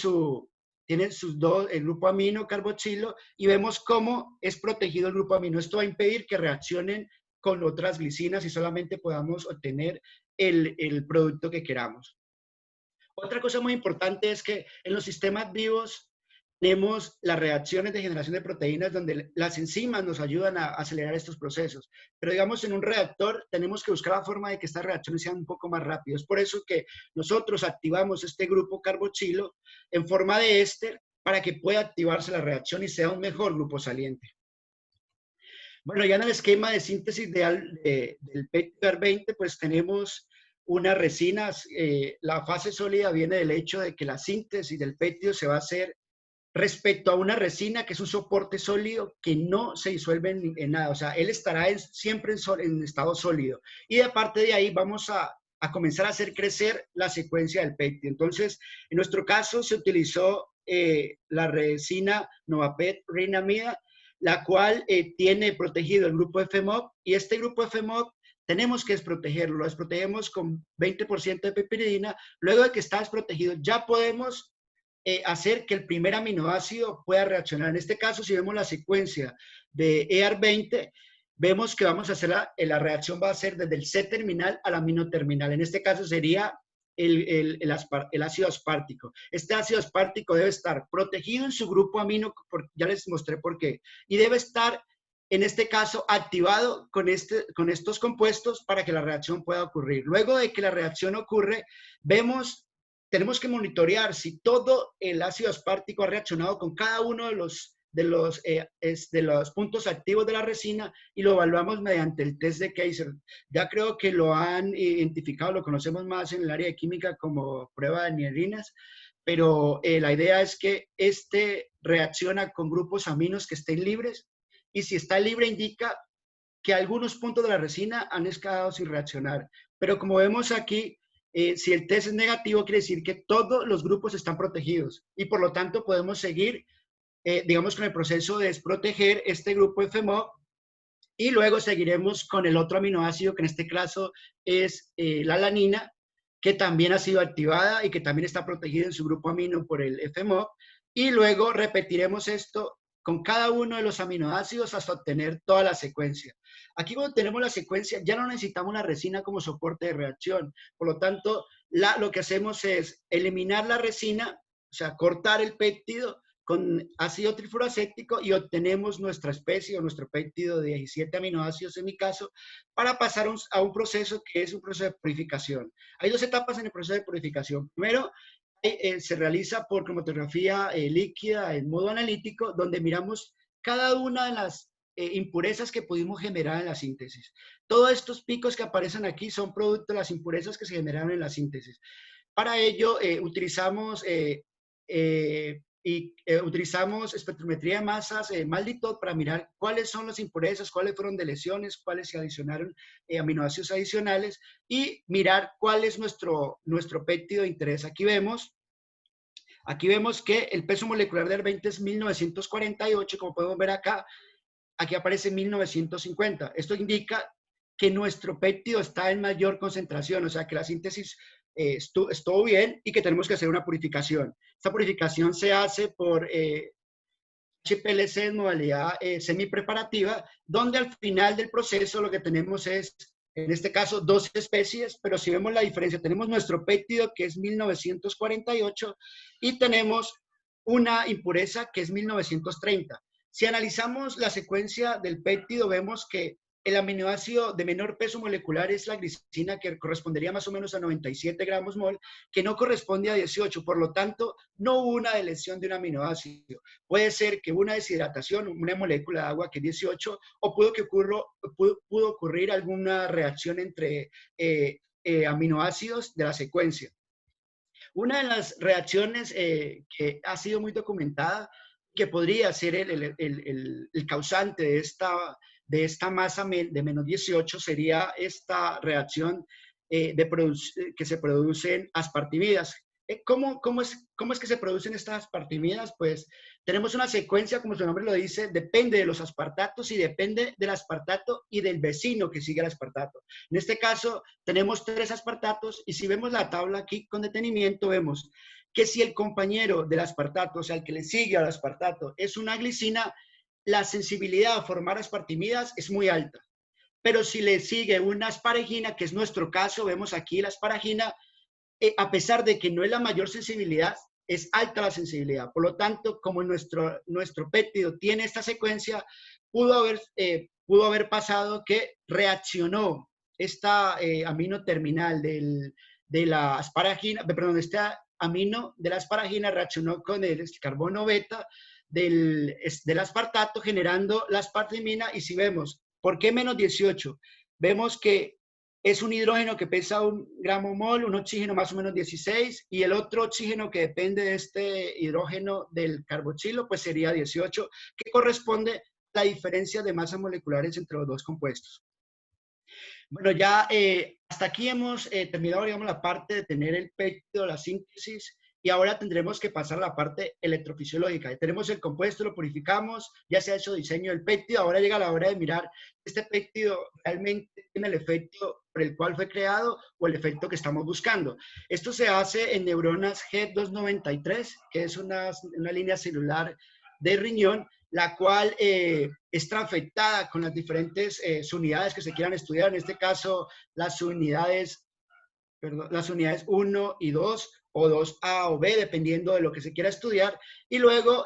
Speaker 3: el grupo amino carboxilo, y vemos cómo es protegido el grupo amino. Esto va a impedir que reaccionen con otras glicinas y solamente podamos obtener el producto que queramos. Otra cosa muy importante es que en los sistemas vivos tenemos las reacciones de generación de proteínas donde las enzimas nos ayudan a acelerar estos procesos. Pero digamos, en un reactor tenemos que buscar la forma de que estas reacciones sean un poco más rápidas. Es por eso que nosotros activamos este grupo carboxilo en forma de éster para que pueda activarse la reacción y sea un mejor grupo saliente. Bueno, ya en el esquema de síntesis del PETIDAR20, pues tenemos unas resinas. La fase sólida viene del hecho de que la síntesis del péptido se va a hacer respecto a una resina que es un soporte sólido que no se disuelve en nada. O sea, él estará siempre en estado sólido. Y aparte de ahí vamos a comenzar a hacer crecer la secuencia del péptido. Entonces, en nuestro caso se utilizó la resina Novapet Rinamida, la cual tiene protegido el grupo FMOP, y este grupo FMOP tenemos que desprotegerlo. Lo desprotegemos con 20% de piperidina. Luego de que está desprotegido, ya podemos hacer que el primer aminoácido pueda reaccionar. En este caso, si vemos la secuencia de EAR20, vemos que vamos a hacer la reacción va a ser desde el C-terminal al amino terminal. En este caso sería el ácido aspartico. Este ácido aspartico debe estar protegido en su grupo amino, ya les mostré por qué, y debe estar, en este caso, activado con estos compuestos para que la reacción pueda ocurrir. Luego de que la reacción ocurre, tenemos que monitorear si todo el ácido aspartico ha reaccionado con cada uno de los puntos activos de la resina, y lo evaluamos mediante el test de Kaiser. Ya creo que lo han identificado, lo conocemos más en el área de química como prueba de anhidrinas, pero la idea es que este reacciona con grupos aminos que estén libres, y si está libre indica que algunos puntos de la resina han quedado sin reaccionar. Pero como vemos aquí, si el test es negativo, quiere decir que todos los grupos están protegidos, y por lo tanto podemos seguir digamos, con el proceso de desproteger este grupo FMO, y luego seguiremos con el otro aminoácido, que en este caso es la alanina, que también ha sido activada y que también está protegida en su grupo amino por el FMO, y luego repetiremos esto con cada uno de los aminoácidos hasta obtener toda la secuencia. Aquí cuando tenemos la secuencia ya no necesitamos la resina como soporte de reacción, por lo tanto lo que hacemos es eliminar la resina, o sea, cortar el péptido con ácido trifluoroacético, y obtenemos nuestra especie o nuestro péptido de 17 aminoácidos en mi caso, para pasar a un proceso que es un proceso de purificación. Hay dos etapas en el proceso de purificación. Primero, se realiza por cromatografía líquida en modo analítico, donde miramos cada una de las impurezas que pudimos generar en la síntesis. Todos estos picos que aparecen aquí son producto de las impurezas que se generaron en la síntesis. Para ello utilizamos utilizamos espectrometría de masas, Malditot, para mirar cuáles son las impurezas, cuáles fueron de lesiones, cuáles se adicionaron aminoácidos adicionales, y mirar cuál es nuestro péptido de interés. Aquí vemos que el peso molecular del 20 es 1948, como podemos ver acá. Aquí aparece 1950. Esto indica que nuestro péptido está en mayor concentración, o sea que la síntesis estuvo bien y que tenemos que hacer una purificación. Esta purificación se hace por HPLC en modalidad semipreparativa, donde al final del proceso lo que tenemos es, en este caso, 2 especies, pero si vemos la diferencia, tenemos nuestro péptido, que es 1948, y tenemos una impureza que es 1930. Si analizamos la secuencia del péptido, vemos que el aminoácido de menor peso molecular es la glicina, que correspondería más o menos a 97 gramos mol, que no corresponde a 18. Por lo tanto, no hubo una delección de un aminoácido. Puede ser que una deshidratación, una molécula de agua que es 18, o pudo ocurrir alguna reacción entre aminoácidos de la secuencia. Una de las reacciones que ha sido muy documentada, que podría ser el causante de esta masa de menos 18, sería esta reacción que se producen aspartimidas. ¿Cómo es que se producen estas aspartimidas? Pues tenemos una secuencia, como su nombre lo dice, depende de los aspartatos y depende del aspartato y del vecino que sigue el aspartato. En este caso, tenemos 3 aspartatos, y si vemos la tabla aquí con detenimiento, vemos que si el compañero del aspartato, o sea, el que le sigue al aspartato, es una glicina, la sensibilidad a formar aspartimidas es muy alta. Pero si le sigue una asparagina, que es nuestro caso, vemos aquí la asparagina, a pesar de que no es la mayor sensibilidad, es alta la sensibilidad. Por lo tanto, como nuestro péptido tiene esta secuencia, pudo haber pasado que reaccionó esta amino terminal de la asparagina, perdón, este amino de la asparagina reaccionó con el carbono beta del aspartato, generando la aspartimina. Y si vemos, ¿por qué menos 18? Vemos que es un hidrógeno que pesa 1 gramo mol, un oxígeno más o menos 16, y el otro oxígeno que depende de este hidrógeno del carboxilo, pues sería 18, que corresponde a la diferencia de masas moleculares entre los dos compuestos. Bueno, ya hasta aquí hemos terminado, digamos, la parte de tener el péptido, la síntesis, y ahora tendremos que pasar a la parte electrofisiológica. Tenemos el compuesto, lo purificamos, ya se ha hecho diseño del péptido, ahora llega la hora de mirar este péptido realmente tiene el efecto por el cual fue creado o el efecto que estamos buscando. Esto se hace en neuronas G293, que es una línea celular de riñón, la cual está afectada con las diferentes unidades que se quieran estudiar, en este caso las unidades 1 y 2 o 2A o B, dependiendo de lo que se quiera estudiar, y luego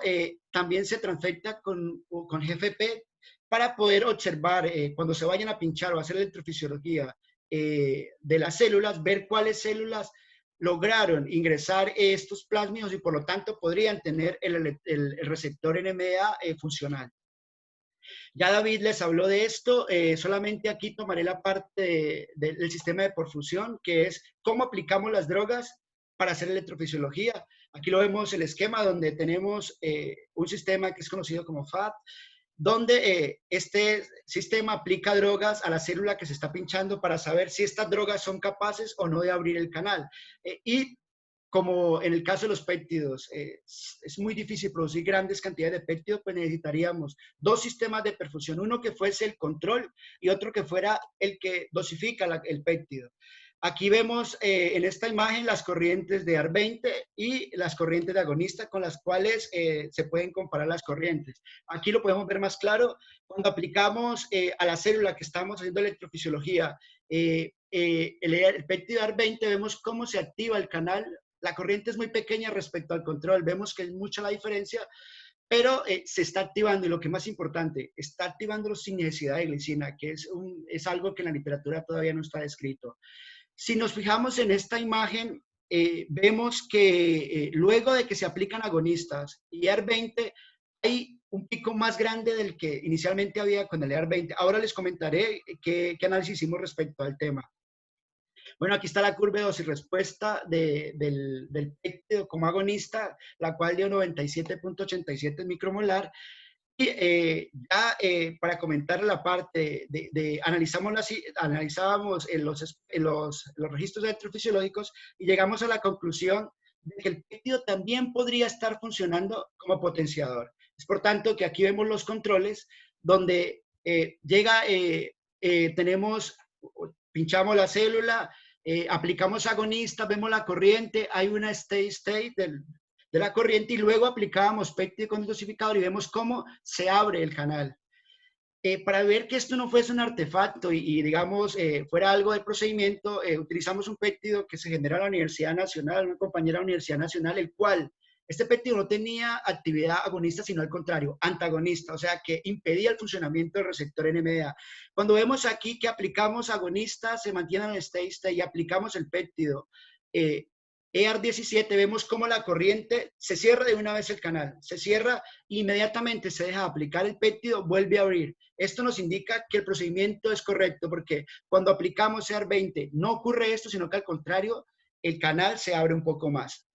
Speaker 3: también se transfecta con GFP para poder observar cuando se vayan a pinchar o hacer electrofisiología de las células, ver cuáles células lograron ingresar estos plásmidos y por lo tanto podrían tener el receptor NMDA funcional. Ya David les habló de esto, solamente aquí tomaré la parte del sistema de perfusión, que es cómo aplicamos las drogas para hacer electrofisiología. Aquí lo vemos el esquema donde tenemos un sistema que es conocido como FAT, donde este sistema aplica drogas a la célula que se está pinchando para saber si estas drogas son capaces o no de abrir el canal. Y como en el caso de los péptidos, es muy difícil producir grandes cantidades de péptidos, pues necesitaríamos dos sistemas de perfusión, uno que fuese el control y otro que fuera el que dosifica el péptido. Aquí vemos en esta imagen las corrientes de AR20 y las corrientes de agonista con las cuales se pueden comparar las corrientes. Aquí lo podemos ver más claro cuando aplicamos a la célula que estamos haciendo electrofisiología el péptido AR20, vemos cómo se activa el canal. La corriente es muy pequeña respecto al control, vemos que es mucha la diferencia, pero se está activando y lo que es más importante, está activándolo sin necesidad de glicina, que es algo que en la literatura todavía no está descrito. Si nos fijamos en esta imagen, vemos que luego de que se aplican agonistas y AR20, hay un pico más grande del que inicialmente había con el AR20. Ahora les comentaré qué análisis hicimos respecto al tema. Bueno, aquí está la curva de dosis respuesta del péptido como agonista, la cual dio 97.87 micromolar. Y para comentar la parte analizábamos los registros electrofisiológicos y llegamos a la conclusión de que el péptido también podría estar funcionando como potenciador. Es por tanto que aquí vemos los controles donde pinchamos la célula, aplicamos agonistas, vemos la corriente, hay una steady state de la corriente y luego aplicábamos péptido con dosificador y vemos cómo se abre el canal. Para ver que esto no fuese un artefacto y digamos, fuera algo del procedimiento, utilizamos un péptido que se genera en la Universidad Nacional, una compañera de la Universidad Nacional, el cual este péptido no tenía actividad agonista, sino al contrario, antagonista, o sea, que impedía el funcionamiento del receptor NMDA. Cuando vemos aquí que aplicamos agonistas, se mantiene en el steady state y aplicamos el péptido ER17, vemos cómo la corriente se cierra de una vez el canal, se cierra inmediatamente, se deja aplicar el péptido, vuelve a abrir. Esto nos indica que el procedimiento es correcto porque cuando aplicamos ER20 no ocurre esto, sino que al contrario, el canal se abre un poco más.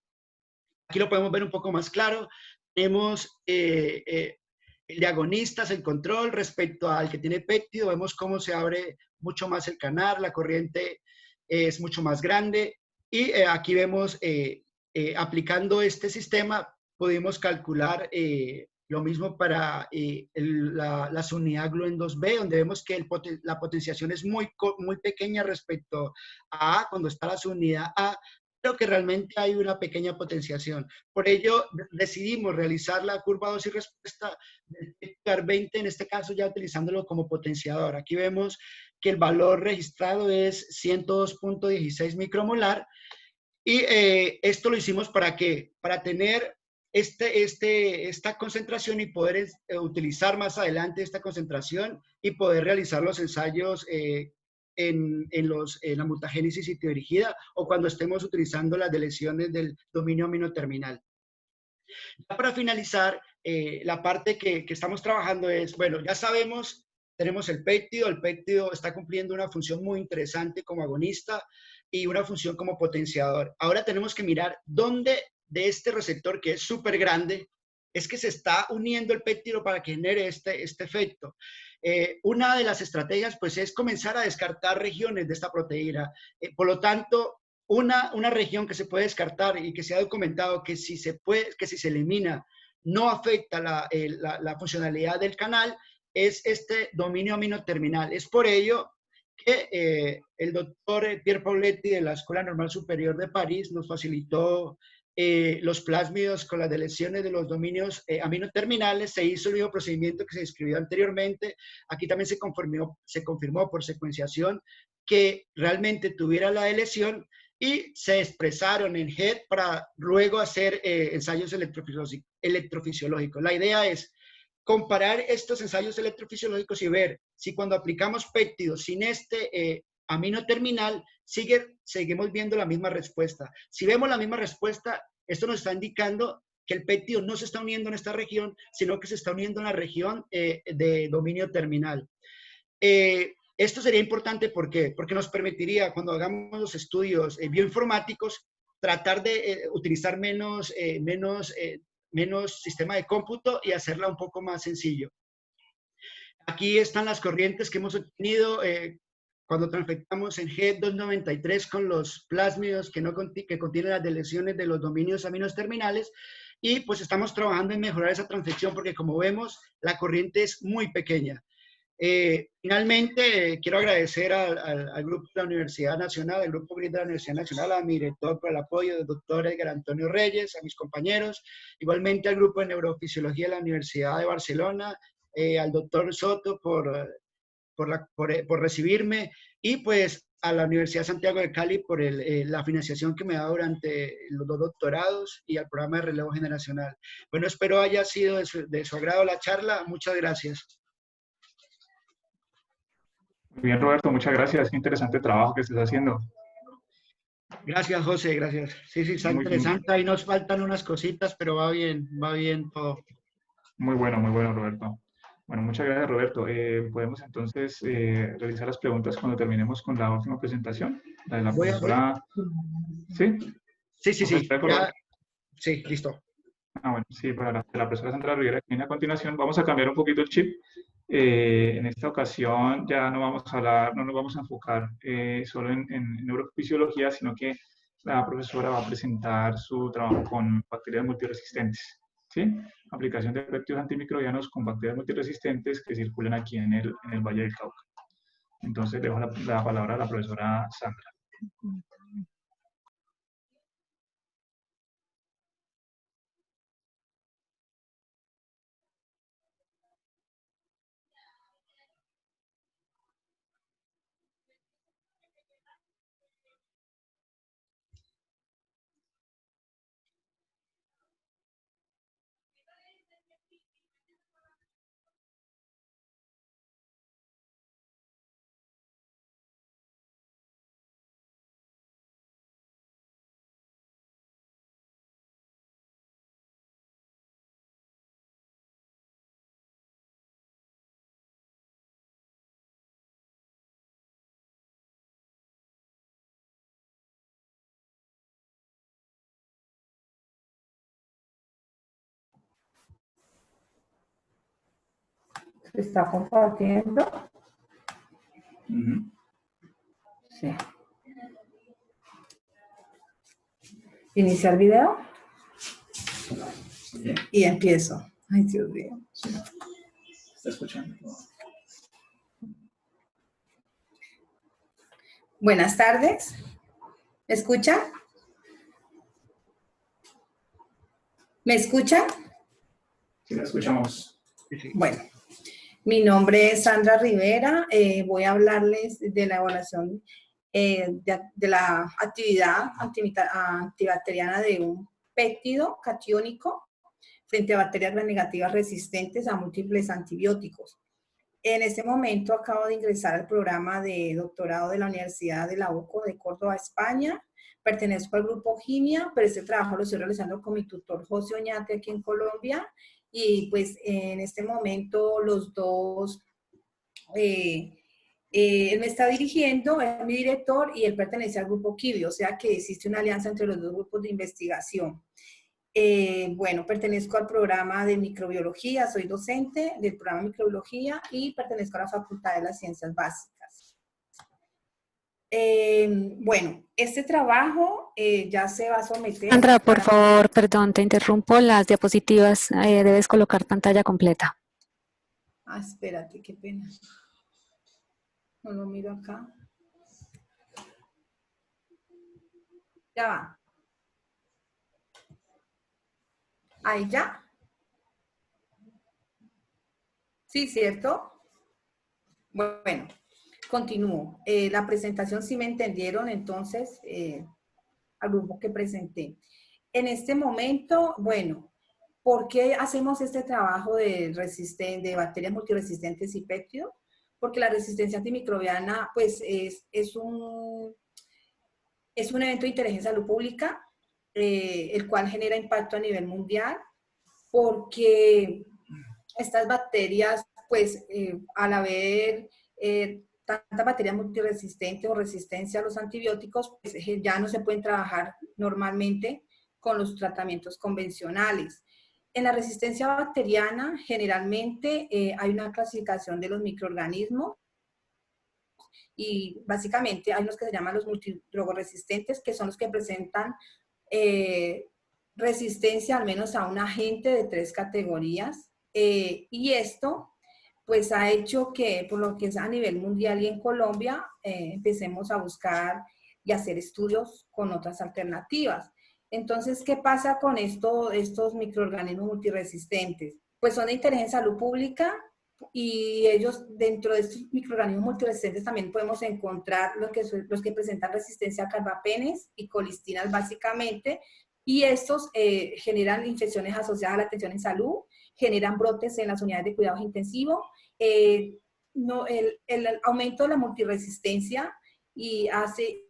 Speaker 3: Aquí lo podemos ver un poco más claro. Tenemos el de agonistas, el control respecto al que tiene péptido. Vemos cómo se abre mucho más el canal, la corriente es mucho más grande. Y aquí vemos, aplicando este sistema, pudimos calcular lo mismo para la unidad GLUEN 2B, donde vemos que la potenciación es muy pequeña respecto a A, cuando está la unidad A, pero que realmente hay una pequeña potenciación. Por ello, decidimos realizar la curva dosis respuesta del AR20, en este caso ya utilizándolo como potenciador. Aquí vemos que el valor registrado es 102.16 micromolar. Y esto lo hicimos ¿para qué? Para tener esta concentración y poder utilizar más adelante esta concentración y poder realizar los ensayos en la mutagénesis citodirigida o cuando estemos utilizando las deleciones del dominio aminoterminal. Ya para finalizar, la parte que estamos trabajando es, bueno, ya sabemos, tenemos el péptido está cumpliendo una función muy interesante como agonista y una función como potenciador. Ahora tenemos que mirar dónde de este receptor, que es súper grande, es que se está uniendo el péptido para que genere este efecto. Una de las estrategias, pues, es comenzar a descartar regiones de esta proteína. Por lo tanto, una región que se puede descartar y que se ha documentado que si se elimina no afecta la funcionalidad del canal, es este dominio aminoterminal. Es por ello que el doctor Pierre Pauletti de la Escuela Normal Superior de París nos facilitó los plásmidos con las deleciones de los dominios aminoterminales. Se hizo el mismo procedimiento que se describió anteriormente. Aquí también se confirmó por secuenciación que realmente tuviera la deleción y se expresaron en HEAD para luego hacer ensayos electrofisiológicos. La idea es comparar estos ensayos electrofisiológicos y ver si cuando aplicamos péptidos sin este amino terminal, seguimos viendo la misma respuesta. Si vemos la misma respuesta, esto nos está indicando que el péptido no se está uniendo en esta región, sino que se está uniendo en la región de dominio terminal. Esto sería importante, ¿por qué? Porque nos permitiría, cuando hagamos los estudios bioinformáticos, tratar de utilizar menos sistema de cómputo y hacerla un poco más sencillo. Aquí están las corrientes que hemos obtenido cuando transfectamos en G293 con los plásmidos que contienen las deleciones de los dominios aminos terminales, y pues estamos trabajando en mejorar esa transfección porque, como vemos, la corriente es muy pequeña. Finalmente, quiero agradecer al grupo de la Universidad Nacional, al grupo GRID de la Universidad Nacional, a mi director por el apoyo, del doctor Edgar Antonio Reyes, a mis compañeros, igualmente al grupo de Neurofisiología de la Universidad de Barcelona, al doctor Soto por recibirme, y pues a la Universidad de Santiago de Cali por la financiación que me da durante los 2 doctorados, y al programa de relevo generacional. Bueno, espero haya sido de su agrado la charla. Muchas gracias.
Speaker 1: Muy bien, Roberto, muchas gracias. Qué interesante trabajo que estás haciendo.
Speaker 3: Gracias, José, gracias. Sí, está interesante. Ahí nos faltan unas cositas, pero va bien todo.
Speaker 1: Muy bueno, Roberto. Bueno, muchas gracias, Roberto. Podemos entonces realizar las preguntas cuando terminemos con la última presentación, la de la profesora. ¿Sí?
Speaker 3: Sí. Sí, listo.
Speaker 1: Bueno, sí, para la profesora Sandra Rivera, que viene a continuación. Vamos a cambiar un poquito el chip. En esta ocasión ya no vamos a hablar, no nos vamos a enfocar solo en neurofisiología, sino que la profesora va a presentar su trabajo con bacterias multiresistentes, ¿sí? Aplicación de péptidos antimicrobianos con bacterias multiresistentes que circulan aquí en el Valle del Cauca. Entonces, dejo la palabra a la profesora Sandra.
Speaker 4: ¿Se está compartiendo? Sí. ¿Iniciar video? Sí. Y empiezo. Ay, Dios mío.
Speaker 1: Sí. ¿Está escuchando?
Speaker 4: Buenas tardes. ¿Me escuchan? ¿Me escuchan?
Speaker 1: Sí, la escuchamos.
Speaker 4: Bueno, mi nombre es Sandra Rivera. Voy a hablarles de la evaluación de la actividad antibacteriana de un péptido catiónico frente a bacterias gram-negativas resistentes a múltiples antibióticos. En este momento acabo de ingresar al programa de doctorado de la Universidad de la UCO de Córdoba, España. Pertenezco al grupo Gimia, pero este trabajo lo estoy realizando con mi tutor José Oñate aquí en Colombia. Y pues en este momento los dos, él me está dirigiendo, es mi director y él pertenece al grupo Kibio, o sea que existe una alianza entre los dos grupos de investigación. Bueno, pertenezco al programa de microbiología, soy docente del programa de microbiología y pertenezco a la Facultad de las Ciencias Básicas. Bueno, este trabajo ya se va a someter.
Speaker 5: Sandra, por favor, perdón, te interrumpo. Las diapositivas, debes colocar pantalla completa.
Speaker 4: Ah, espérate, qué pena. No lo miro acá. Ya va. Ahí ya. Sí, ¿cierto? Bueno, continúo. La presentación, si me entendieron, entonces, al grupo que presenté. En este momento, bueno, ¿por qué hacemos este trabajo de bacterias multiresistentes y péptidos? Porque la resistencia antimicrobiana, pues, es un evento de interés en salud pública, el cual genera impacto a nivel mundial, porque estas bacterias, pues, al haber tantas bacterias multiresistentes o resistencia a los antibióticos, pues ya no se pueden trabajar normalmente con los tratamientos convencionales. En la resistencia bacteriana, generalmente hay una clasificación de los microorganismos y básicamente hay unos que se llaman los multidrogoresistentes, que son los que presentan resistencia al menos a un agente de 3 categorías. Y esto pues ha hecho que, por lo que es a nivel mundial y en Colombia, empecemos a buscar y hacer estudios con otras alternativas. Entonces, ¿qué pasa con estos microorganismos multiresistentes? Pues son de interés en salud pública y ellos, dentro de estos microorganismos multiresistentes, también podemos encontrar los que presentan resistencia a carbapenes y colistinas básicamente, y estos generan infecciones asociadas a la atención en salud, generan brotes en las unidades de cuidados intensivos. El aumento de la multiresistencia y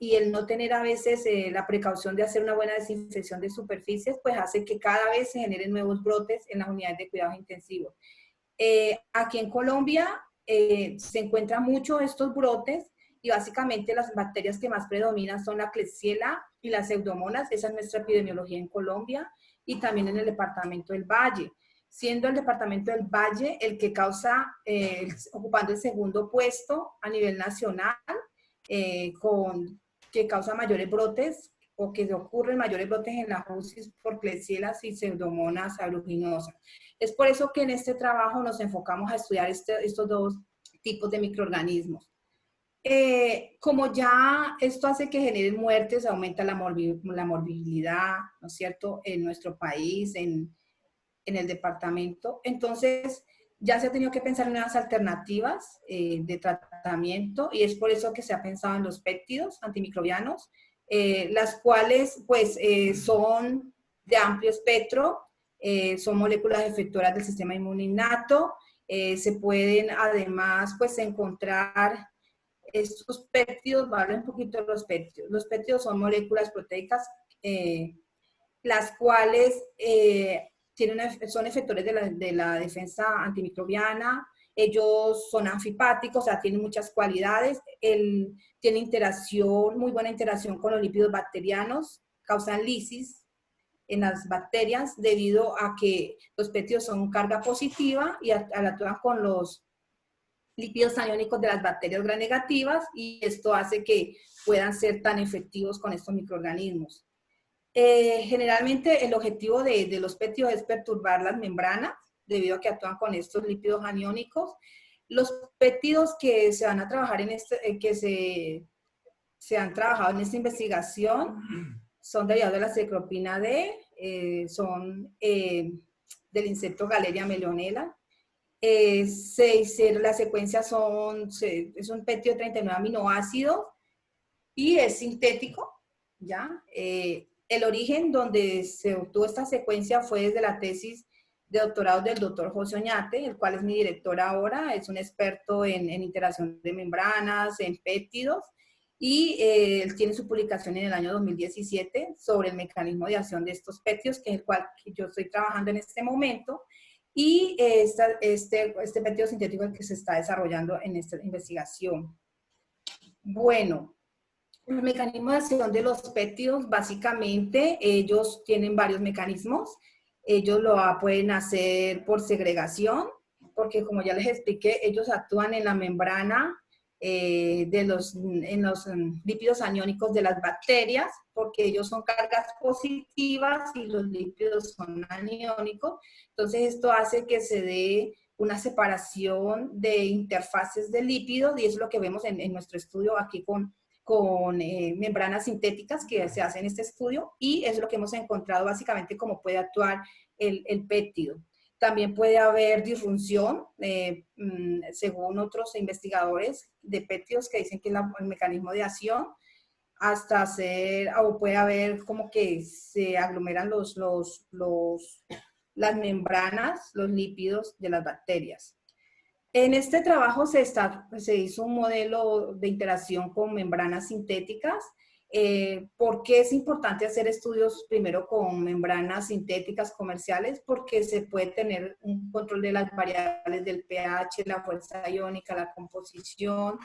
Speaker 4: el no tener a veces la precaución de hacer una buena desinfección de superficies, pues hace que cada vez se generen nuevos brotes en las unidades de cuidados intensivos. Aquí en Colombia se encuentran mucho estos brotes y básicamente las bacterias que más predominan son la Klebsiella y las Pseudomonas. Esa es nuestra epidemiología en Colombia y también en el departamento del Valle, siendo el departamento del Valle el que causa, ocupando el segundo puesto a nivel nacional, que causa mayores brotes o que ocurren mayores brotes en la UCI por Klebsiella y Pseudomonas aeruginosa. Es por eso que en este trabajo nos enfocamos a estudiar estos dos tipos de microorganismos. Como ya esto hace que generen muertes, aumenta la morbilidad, ¿no es cierto?, en nuestro país, en el departamento. Entonces, ya se ha tenido que pensar en nuevas alternativas de tratamiento y es por eso que se ha pensado en los péptidos antimicrobianos, las cuales, pues, son de amplio espectro, son moléculas efectoras del sistema inmune innato, se pueden además, pues, encontrar estos péptidos. Voy a hablar un poquito de los péptidos. Los péptidos son moléculas proteicas, las cuales son efectores de la defensa antimicrobiana. Ellos son anfipáticos, o sea, tienen muchas cualidades. Tienen interacción, muy buena interacción con los lípidos bacterianos, causan lisis en las bacterias debido a que los péptidos son carga positiva y actúan con los lípidos aniónicos de las bacterias gram negativas y esto hace que puedan ser tan efectivos con estos microorganismos. Generalmente el objetivo de los péptidos es perturbar las membranas debido a que actúan con estos lípidos aniónicos. Los péptidos que se van a trabajar se han trabajado en esta investigación son derivados de la cecropina D, son del insecto Galeria melonella. La secuencia es un péptido de 39 aminoácidos y es sintético, ¿ya? El origen donde se obtuvo esta secuencia fue desde la tesis de doctorado del doctor José Oñate, el cual es mi director ahora, es un experto en interacción de membranas, en péptidos, y él tiene su publicación en el año 2017 sobre el mecanismo de acción de estos péptidos, que es el cual yo estoy trabajando en este momento, y este péptido sintético es el que se está desarrollando en esta investigación. Bueno, el mecanismo de acción de los péptidos, básicamente, ellos tienen varios mecanismos. Ellos lo pueden hacer por segregación, porque como ya les expliqué, ellos actúan en la membrana en los lípidos aniónicos de las bacterias, porque ellos son cargas positivas y los lípidos son aniónicos. Entonces esto hace que se dé una separación de interfaces de lípidos, y eso es lo que vemos en nuestro estudio aquí con membranas sintéticas que se hacen en este estudio, y es lo que hemos encontrado básicamente cómo puede actuar el péptido. También puede haber disfunción, según otros investigadores de péptidos que dicen que es el mecanismo de acción, hasta hacer, o puede haber como que se aglomeran las membranas, los lípidos de las bacterias. En este trabajo se hizo un modelo de interacción con membranas sintéticas. ¿Por qué es importante hacer estudios primero con membranas sintéticas comerciales? Porque se puede tener un control de las variables del pH, la fuerza iónica, la composición.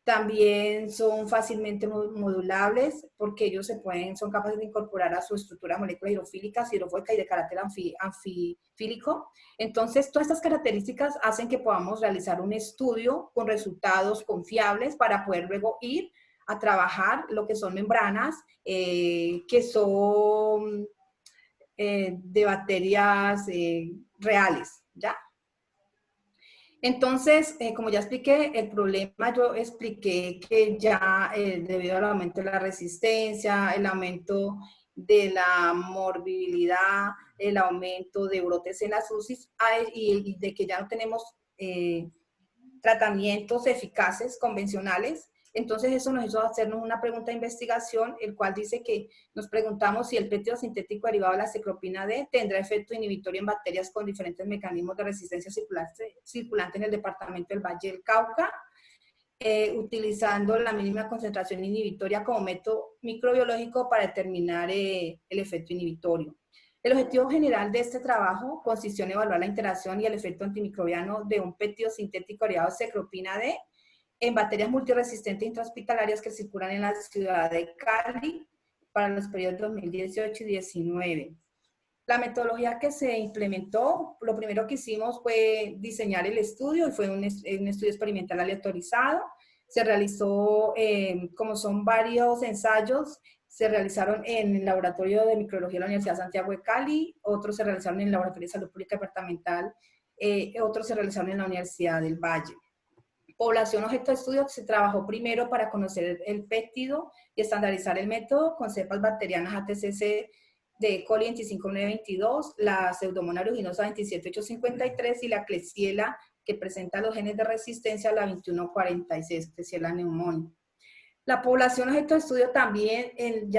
Speaker 4: También son fácilmente modulables porque ellos son capaces de incorporar a su estructura molécula hidrofílica, hidrofóbica y de carácter anfifílico. Entonces, todas estas características hacen que podamos realizar un estudio con resultados confiables para poder luego ir a trabajar lo que son membranas que son de bacterias reales, ¿ya? Entonces, como ya expliqué, el problema, yo expliqué que ya debido al aumento de la resistencia, el aumento de la morbilidad, el aumento de brotes en las UCIs y de que ya no tenemos tratamientos eficaces convencionales. Entonces eso nos hizo hacernos una pregunta de investigación, el cual dice que nos preguntamos si el péptido sintético derivado de la ciclopina D tendrá efecto inhibitorio en bacterias con diferentes mecanismos de resistencia circulante en el departamento del Valle del Cauca, utilizando la mínima concentración inhibitoria como método microbiológico para determinar el efecto inhibitorio. El objetivo general de este trabajo consistió en evaluar la interacción y el efecto antimicrobiano de un péptido sintético derivado de ciclopina D en bacterias multiresistentes intrahospitalarias que circulan en la ciudad de Cali para los periodos 2018 y 2019. La metodología que se implementó, lo primero que hicimos fue diseñar el estudio, y fue un estudio experimental aleatorizado. Se realizó, como son varios ensayos, se realizaron en el Laboratorio de Microbiología de la Universidad de Santiago de Cali, otros se realizaron en el Laboratorio de Salud Pública Departamental, otros se realizaron en la Universidad del Valle. Población objeto de estudio, se trabajó primero para conocer el péptido y estandarizar el método con cepas bacterianas ATCC de E. coli 25922, la Pseudomonas aeruginosa 27853 y la Klebsiella, que presenta los genes de resistencia a la 2146, Klebsiella pneumoniae. La población objeto de estudio también en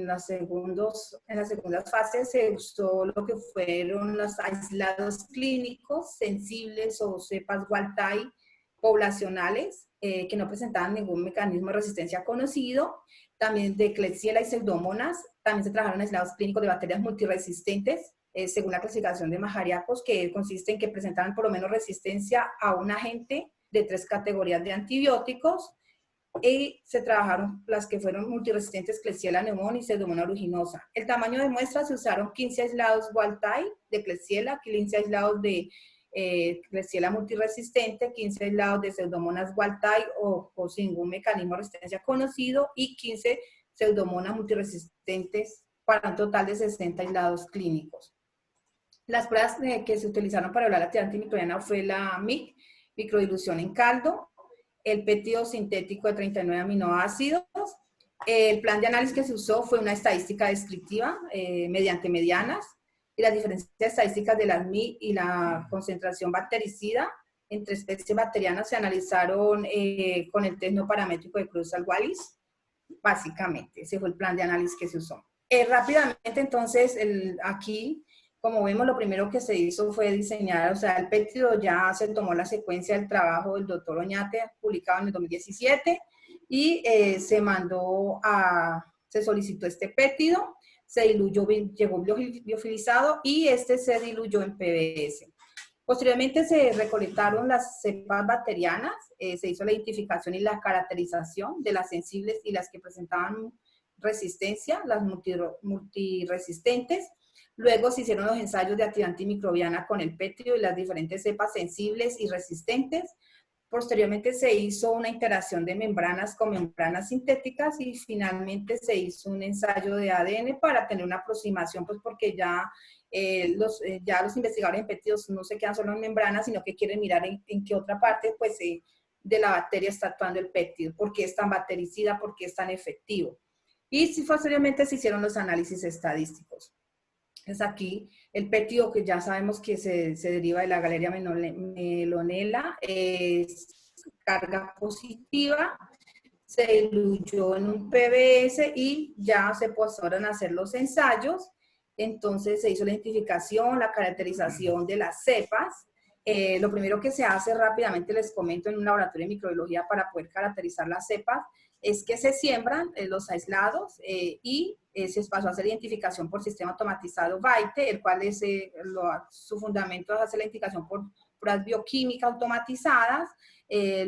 Speaker 4: las segundas fases se usó lo que fueron los aislados clínicos sensibles o cepas wild-type poblacionales que no presentaban ningún mecanismo de resistencia conocido, también de Klebsiella y Pseudomonas. También se trabajaron aislados clínicos de bacterias multiresistentes, según la clasificación de Majariacos, que consiste en que presentaban por lo menos resistencia a un agente de 3 categorías de antibióticos, y se trabajaron las que fueron multiresistentes, Klebsiella pneumoniae y Pseudomonas aeruginosa. El tamaño de muestra, se usaron 15 aislados wild-type de Klebsiella, 15 aislados de Klebsiella multiresistente, 15 aislados de Pseudomonas wild-type o sin ningún mecanismo de resistencia conocido, y 15 Pseudomonas multiresistentes, para un total de 60 aislados clínicos. Las pruebas que se utilizaron para evaluar la actividad antimicrobiana fue la MIC, microdilución en caldo, el péptido sintético de 39 aminoácidos. El plan de análisis que se usó fue una estadística descriptiva mediante medianas, y las diferencias estadísticas de las MIC y la concentración bactericida entre especies bacterianas se analizaron con el test no paramétrico de Creutzfeldt-Wallis. Básicamente, ese fue el plan de análisis que se usó. Rápidamente, entonces, aquí, como vemos, lo primero que se hizo fue diseñar, o sea, el péptido ya se tomó la secuencia del trabajo del doctor Oñate, publicado en el 2017, y se solicitó este péptido, se diluyó, llegó biofilizado, y se diluyó en PBS. Posteriormente se recolectaron las cepas bacterianas, se hizo la identificación y la caracterización de las sensibles y las que presentaban resistencia, las multiresistentes. Luego se hicieron los ensayos de actividad antimicrobiana con el pétrido y las diferentes cepas sensibles y resistentes. Posteriormente se hizo una interacción de membranas con membranas sintéticas y finalmente se hizo un ensayo de ADN para tener una aproximación, pues porque ya los investigadores en pétridos no se quedan solo en membranas, sino que quieren mirar en qué otra parte pues, de la bacteria está actuando el péptido, por qué es tan bactericida, por qué es tan efectivo. Y posteriormente se hicieron los análisis estadísticos. Entonces aquí el péptido, que ya sabemos que se deriva de la Galeria melonella, es carga positiva, se diluyó en un PBS y ya se pasaron a hacer los ensayos. Entonces se hizo la identificación, la caracterización de las cepas. Lo primero que se hace rápidamente, les comento, en un laboratorio de microbiología para poder caracterizar las cepas, es que se siembran los aislados y se pasó a hacer identificación por sistema automatizado BAITE, el cual es, su fundamento es hacer la identificación por pruebas bioquímicas automatizadas.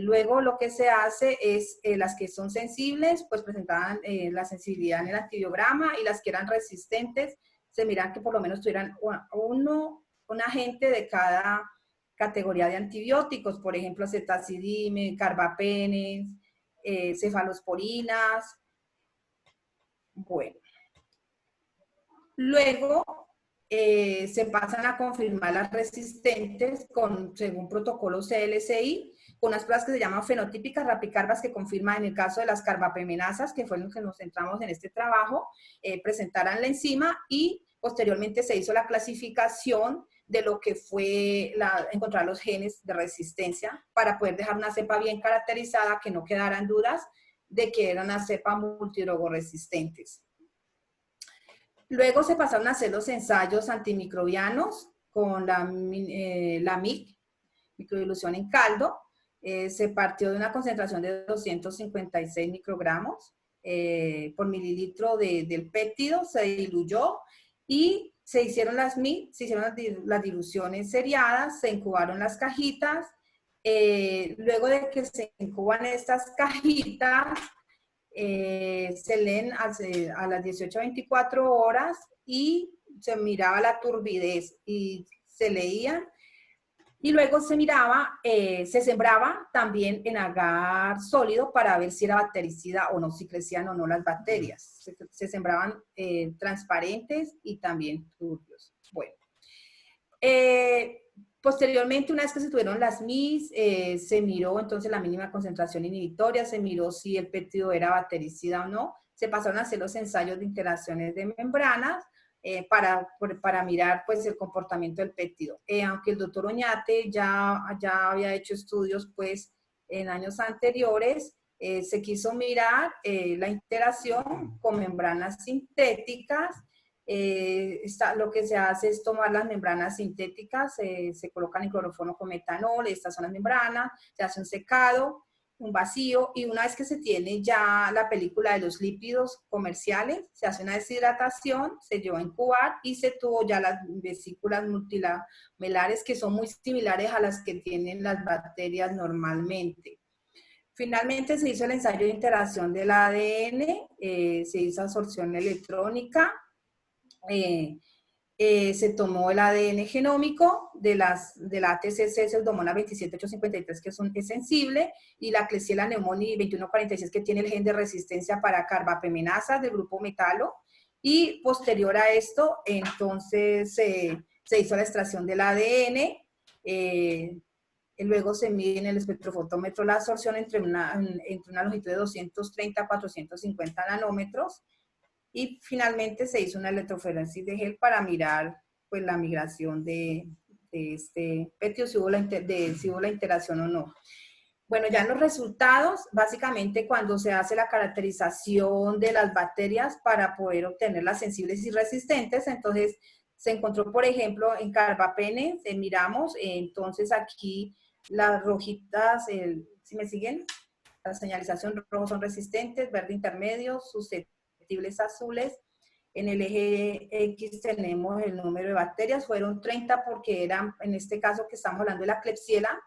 Speaker 4: Luego lo que se hace es las que son sensibles, pues presentaban la sensibilidad en el antibiograma, y las que eran resistentes, se miran que por lo menos tuvieran un agente de cada categoría de antibióticos, por ejemplo, cetacidime, carbapenems, cefalosporinas. Bueno. Luego se pasan a confirmar las resistentes según protocolo CLSI, con unas pruebas que se llaman fenotípicas rapicarbas, que confirman en el caso de las carbapemenasas, que fue en lo que nos centramos en este trabajo, presentaran la enzima, y posteriormente se hizo la clasificación de lo que fue encontrar los genes de resistencia para poder dejar una cepa bien caracterizada, que no quedaran dudas de que eran una cepa multidrogoresistentes. Luego se pasaron a hacer los ensayos antimicrobianos con la MIC, microdilución en caldo. Se partió de una concentración de 256 microgramos por mililitro del péptido, se diluyó y se hicieron las MIC, se hicieron las diluciones seriadas, se incubaron las cajitas. Luego de que se incuban estas cajitas, se leen a las 18 a 24 horas y se miraba la turbidez y se leían. Y luego se miraba, se sembraba también en agar sólido para ver si era bactericida o no, si crecían o no las bacterias. Se sembraban transparentes y también turbios. Bueno. Posteriormente, una vez que se tuvieron las MIS, se miró entonces la mínima concentración inhibitoria, se miró si el péptido era bactericida o no, se pasaron a hacer los ensayos de interacciones de membranas para mirar pues el comportamiento del péptido. Aunque el doctor Oñate ya había hecho estudios pues en años anteriores, se quiso mirar la interacción con membranas sintéticas. Lo que se hace es tomar las membranas sintéticas, se colocan en cloroformo con metanol, estas son las membranas, se hace un secado, un vacío, y una vez que se tiene ya la película de los lípidos comerciales, se hace una deshidratación, se lleva a incubar y se tuvo ya las vesículas multilamelares, que son muy similares a las que tienen las bacterias normalmente. Finalmente se hizo el ensayo de interacción del ADN, se hizo absorción electrónica, se tomó el ADN genómico de la ATCC Pseudomonas 27853, que es sensible, y la Klebsiella pneumoniae 2146, que tiene el gen de resistencia para carbapemenasas del grupo metalo. Y posterior a esto, entonces se hizo la extracción del ADN. Luego se mide en el espectrofotómetro la absorción entre una longitud de 230 a 450 nanómetros. Y finalmente se hizo una electroforesis de gel para mirar pues, la migración de este péptido, si hubo la interacción o no. Bueno, ya en los resultados, básicamente cuando se hace la caracterización de las bacterias para poder obtener las sensibles y resistentes, entonces se encontró, por ejemplo, en carbapenems, miramos, entonces aquí las rojitas, si me siguen, la señalización rojo son resistentes, verde intermedio, susceptibles azules. En el eje X tenemos el número de bacterias, fueron 30 porque eran, en este caso que estamos hablando de la Klebsiella,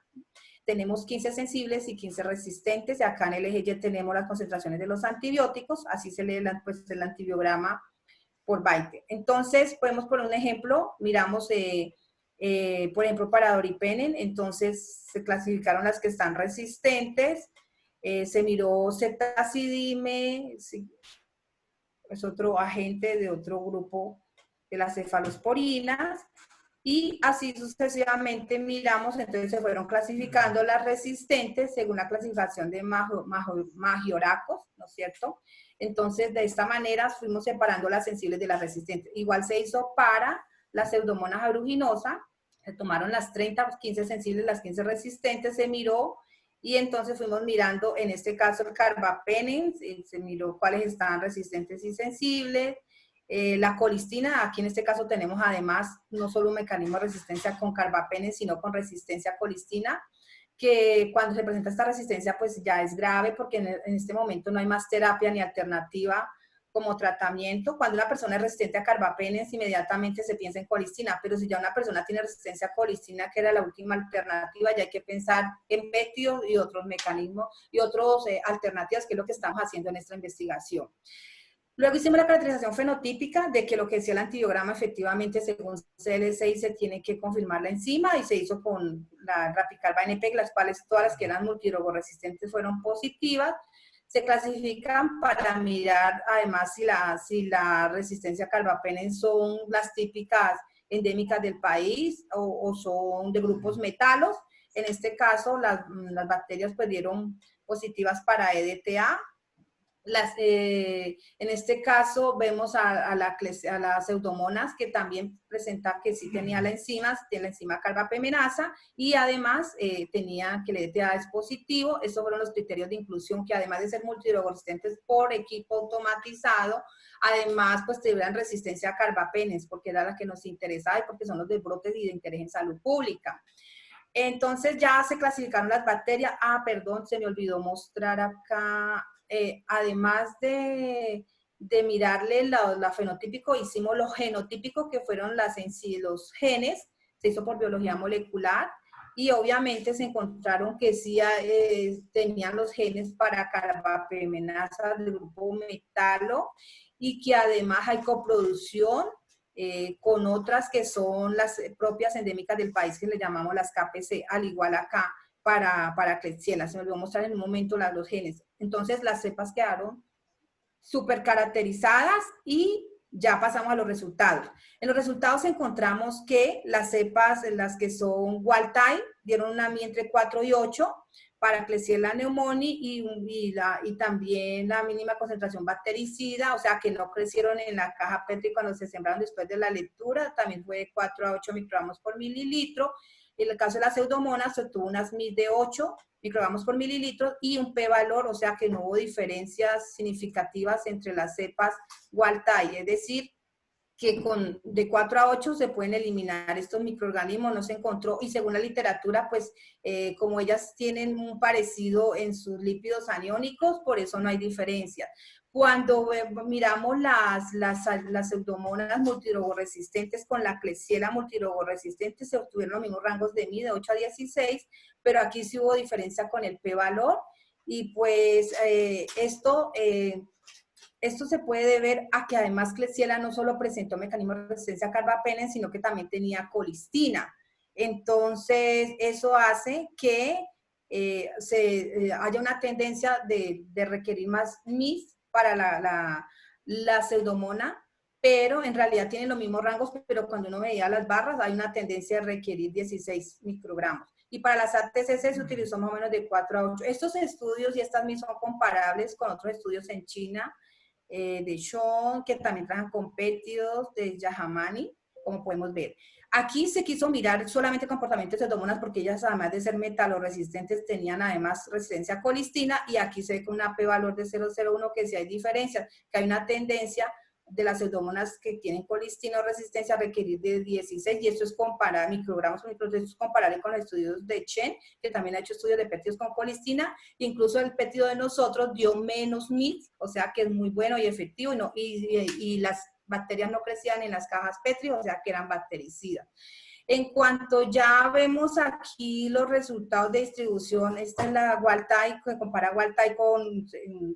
Speaker 4: tenemos 15 sensibles y 15 resistentes, y acá en el eje Y tenemos las concentraciones de los antibióticos, así se lee pues, el antibiograma por 20. Entonces, podemos poner un ejemplo, miramos, por ejemplo, para Doripenem, entonces se clasificaron las que están resistentes, se miró ceftazidime, es otro agente de otro grupo de las cefalosporinas, y así sucesivamente miramos, entonces se fueron clasificando las resistentes según la clasificación de Magioracos, ¿no es cierto? Entonces, de esta manera fuimos separando las sensibles de las resistentes. Igual se hizo para la Pseudomonas aeruginosa, se tomaron las 30, 15 sensibles, las 15 resistentes, se miró, y entonces fuimos mirando, en este caso el carbapenem, se miró cuáles estaban resistentes y sensibles. La colistina, aquí en este caso tenemos además no solo un mecanismo de resistencia con carbapenem, sino con resistencia a colistina, que cuando se presenta esta resistencia pues ya es grave porque en este momento no hay más terapia ni alternativa como tratamiento. Cuando una persona es resistente a carbapenem, inmediatamente se piensa en colistina, pero si ya una persona tiene resistencia a colistina, que era la última alternativa, ya hay que pensar en péptidos y otros mecanismos y otras alternativas, que es lo que estamos haciendo en esta investigación. Luego hicimos la caracterización fenotípica de que lo que decía el antibiograma, efectivamente, según CL6, se tiene que confirmar la enzima, y se hizo con la Rapicalba-NP, las cuales todas las que eran multirogoresistentes fueron positivas. Se clasifican para mirar, además, si la resistencia a carbapenem son las típicas endémicas del país o son de grupos metalos. En este caso, las bacterias pues dieron positivas para EDTA. En este caso vemos a las pseudomonas, que también presenta que sí tenía la enzima carbapemenasa, y además tenía que el EDTA es positivo. Esos fueron los criterios de inclusión, que además de ser multiresistentes por equipo automatizado, además pues tuvieran resistencia a carbapenems, porque era la que nos interesaba y porque son los de brotes y de interés en salud pública. Entonces ya se clasificaron las bacterias. Perdón, se me olvidó mostrar acá. Además de mirarle la fenotípico, hicimos los genotípicos, que fueron los genes, se hizo por biología molecular, y obviamente se encontraron que sí tenían los genes para carbapemenasa del grupo metalo, y que además hay coproducción con otras que son las propias endémicas del país, que le llamamos las KPC, al igual acá para Klebsiella. Se me olvidó mostrar en un momento los genes. Entonces las cepas quedaron súper caracterizadas, y ya pasamos a los resultados. En los resultados encontramos que las cepas, las que son wild type, dieron una MI entre 4 y 8, para Klebsiella pneumoniae, y también la mínima concentración bactericida, o sea que no crecieron en la caja Petri cuando se sembraron después de la lectura, también fue de 4 a 8 microgramos por mililitro. En el caso de las pseudomonas, se obtuvo unas MI de 8 microgramos por mililitro y un p-valor, o sea que no hubo diferencias significativas entre las cepas wild type, es decir, que de 4 a 8 se pueden eliminar estos microorganismos, no se encontró, y según la literatura, pues como ellas tienen un parecido en sus lípidos aniónicos, por eso no hay diferencia. Cuando miramos las pseudomonas multirogoresistentes con la Klebsiella multirogoresistente, se obtuvieron los mismos rangos de MI de 8 a 16, pero aquí sí hubo diferencia con el p-valor, y pues esto se puede deber a que además Klebsiella no solo presentó mecanismos de resistencia a carbapenem, sino que también tenía colistina. Entonces, eso hace que haya una tendencia de requerir más MIS para la pseudomona, pero en realidad tienen los mismos rangos, pero cuando uno veía las barras hay una tendencia de requerir 16 microgramos. Y para las ATCC se utilizó más o menos de 4 a 8. Estos estudios y estas MIS son comparables con otros estudios en China, de Sean, que también trabajan con péptidos, de Yahamani, como podemos ver. Aquí se quiso mirar solamente el comportamiento de pseudomonas, porque ellas, además de ser metaloresistentes, tenían además resistencia a colistina, y aquí se ve con una p-valor de 0,01 que sí hay diferencias, que hay una tendencia de las pseudomonas que tienen colistina o resistencia a requerir de 16, y esto es comparar microgramos por microgramos, esto es comparable con los estudios de Chen, que también ha hecho estudios de péptidos con colistina. Incluso el péptido de nosotros dio menos MIT, o sea que es muy bueno y efectivo, y las bacterias no crecían en las cajas Petri, o sea que eran bactericidas. En cuanto ya vemos aquí los resultados de distribución, esta es la wild type, que compara wild type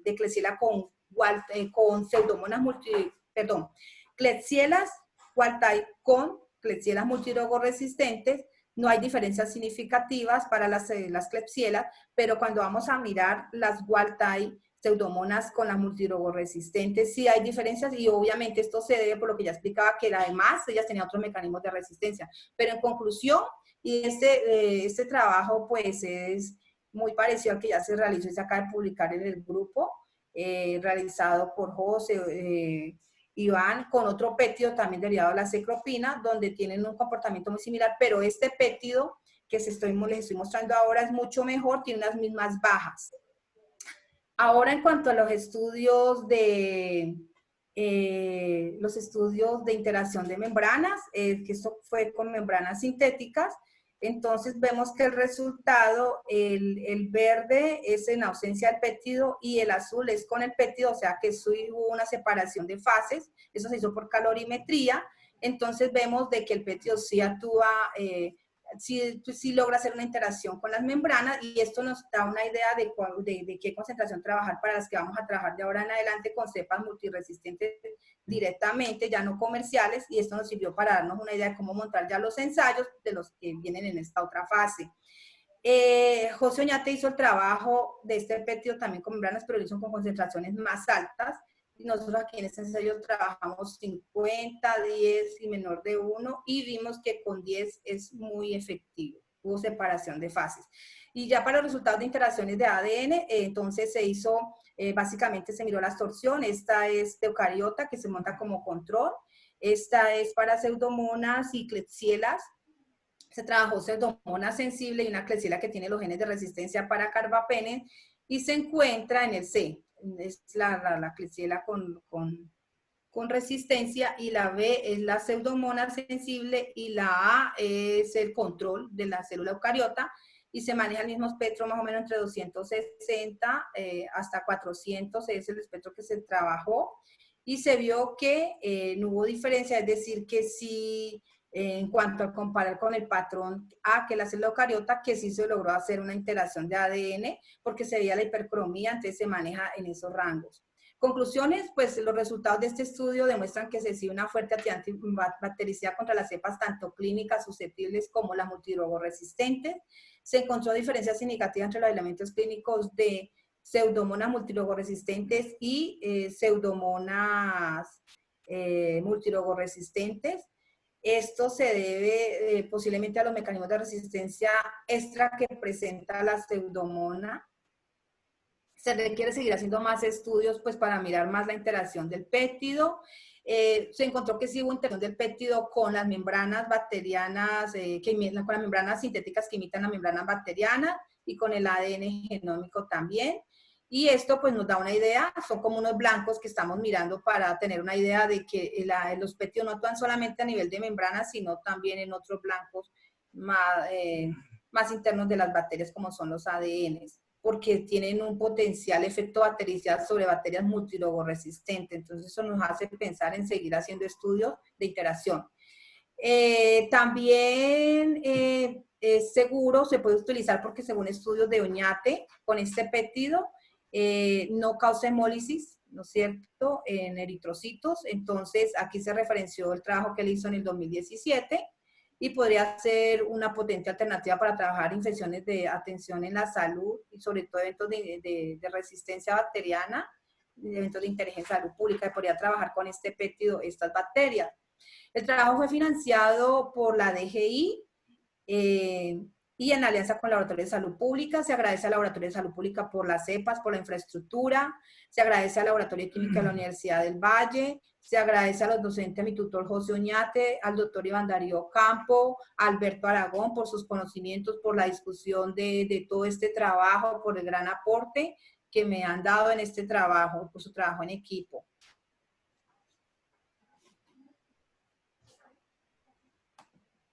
Speaker 4: de Klebsiella con pseudomonas Klebsielas Waltai con Klebsielas multidrogoresistentes, no hay diferencias significativas para las Klebsielas, pero cuando vamos a mirar las Waltai pseudomonas con las multidrogoresistentes, sí hay diferencias y obviamente esto se debe por lo que ya explicaba, que además ellas tenían otros mecanismos de resistencia. Pero en conclusión, y este trabajo pues es muy parecido al que ya se realizó y se acaba de publicar en el grupo, realizado por José, Iván, con otro péptido también derivado de la cecropina, donde tienen un comportamiento muy similar, pero este péptido que les estoy mostrando ahora es mucho mejor, tiene unas mismas bajas. Ahora, en cuanto a los estudios de interacción de membranas, que esto fue con membranas sintéticas, entonces vemos que el resultado, el verde es en ausencia del péptido y el azul es con el péptido, o sea que hubo una separación de fases, eso se hizo por calorimetría, entonces vemos de que el péptido sí actúa, sí logra hacer una interacción con las membranas y esto nos da una idea de qué concentración trabajar para las que vamos a trabajar de ahora en adelante con cepas multiresistentes directamente, ya no comerciales, y esto nos sirvió para darnos una idea de cómo montar ya los ensayos de los que vienen en esta otra fase. José Oñate hizo el trabajo de este péptido también con membranas, pero lo hizo con concentraciones más altas. Nosotros aquí en este ensayo trabajamos 50, 10 y menor de 1 y vimos que con 10 es muy efectivo. Hubo separación de fases. Y ya para los resultados de interacciones de ADN, entonces se hizo, básicamente se miró la absorción. Esta es de eucariota que se monta como control. Esta es para pseudomonas y klebsielas. Se trabajó pseudomonas sensible y una klebsiela que tiene los genes de resistencia para carbapenem y se encuentra en el C. Es la klebsiela con resistencia y la B es la pseudomona sensible y la A es el control de la célula eucariota y se maneja el mismo espectro más o menos entre 260 hasta 400 es el espectro que se trabajó y se vio que no hubo diferencia, es decir que sí en cuanto a comparar con el patrón A, que es la célula eucariota, que sí se logró hacer una interacción de ADN porque se veía la hipercromía, entonces se maneja en esos rangos. Conclusiones, pues los resultados de este estudio demuestran que se exhibe una fuerte antibactericidad contra las cepas tanto clínicas susceptibles como las multidrogoresistentes. Se encontró diferencias significativas entre los elementos clínicos de pseudomonas multidrogoresistentes y pseudomonas multidrogoresistentes. Esto se debe posiblemente a los mecanismos de resistencia extra que presenta la pseudomona. Se requiere seguir haciendo más estudios pues, para mirar más la interacción del péptido. Se encontró que sí hubo interacción del péptido con las membranas bacterianas, con las membranas sintéticas que imitan las membranas bacterianas y con el ADN genómico también. Y esto pues nos da una idea, son como unos blancos que estamos mirando para tener una idea de que los péptidos no actúan solamente a nivel de membranas, sino también en otros blancos más internos de las bacterias como son los ADNs, porque tienen un potencial efecto bactericidas sobre bacterias multidrogoresistentes. Entonces eso nos hace pensar en seguir haciendo estudios de interacción. También es seguro, se puede utilizar porque según estudios de Oñate, con este péptido, no causa hemólisis, ¿no es cierto?, en eritrocitos. Entonces, aquí se referenció el trabajo que él hizo en el 2017 y podría ser una potente alternativa para trabajar infecciones de atención en la salud y sobre todo eventos de resistencia bacteriana, eventos de interés en salud pública, y podría trabajar con este péptido, estas bacterias. El trabajo fue financiado por la DGI, y en alianza con el Laboratorio de Salud Pública. Se agradece al Laboratorio de Salud Pública por las cepas, por la infraestructura, se agradece al Laboratorio de Química de la Universidad del Valle, se agradece a los docentes, a mi tutor José Oñate, al doctor Iván Darío Campo, a Alberto Aragón por sus conocimientos, por la discusión de todo este trabajo, por el gran aporte que me han dado en este trabajo, por su trabajo en equipo.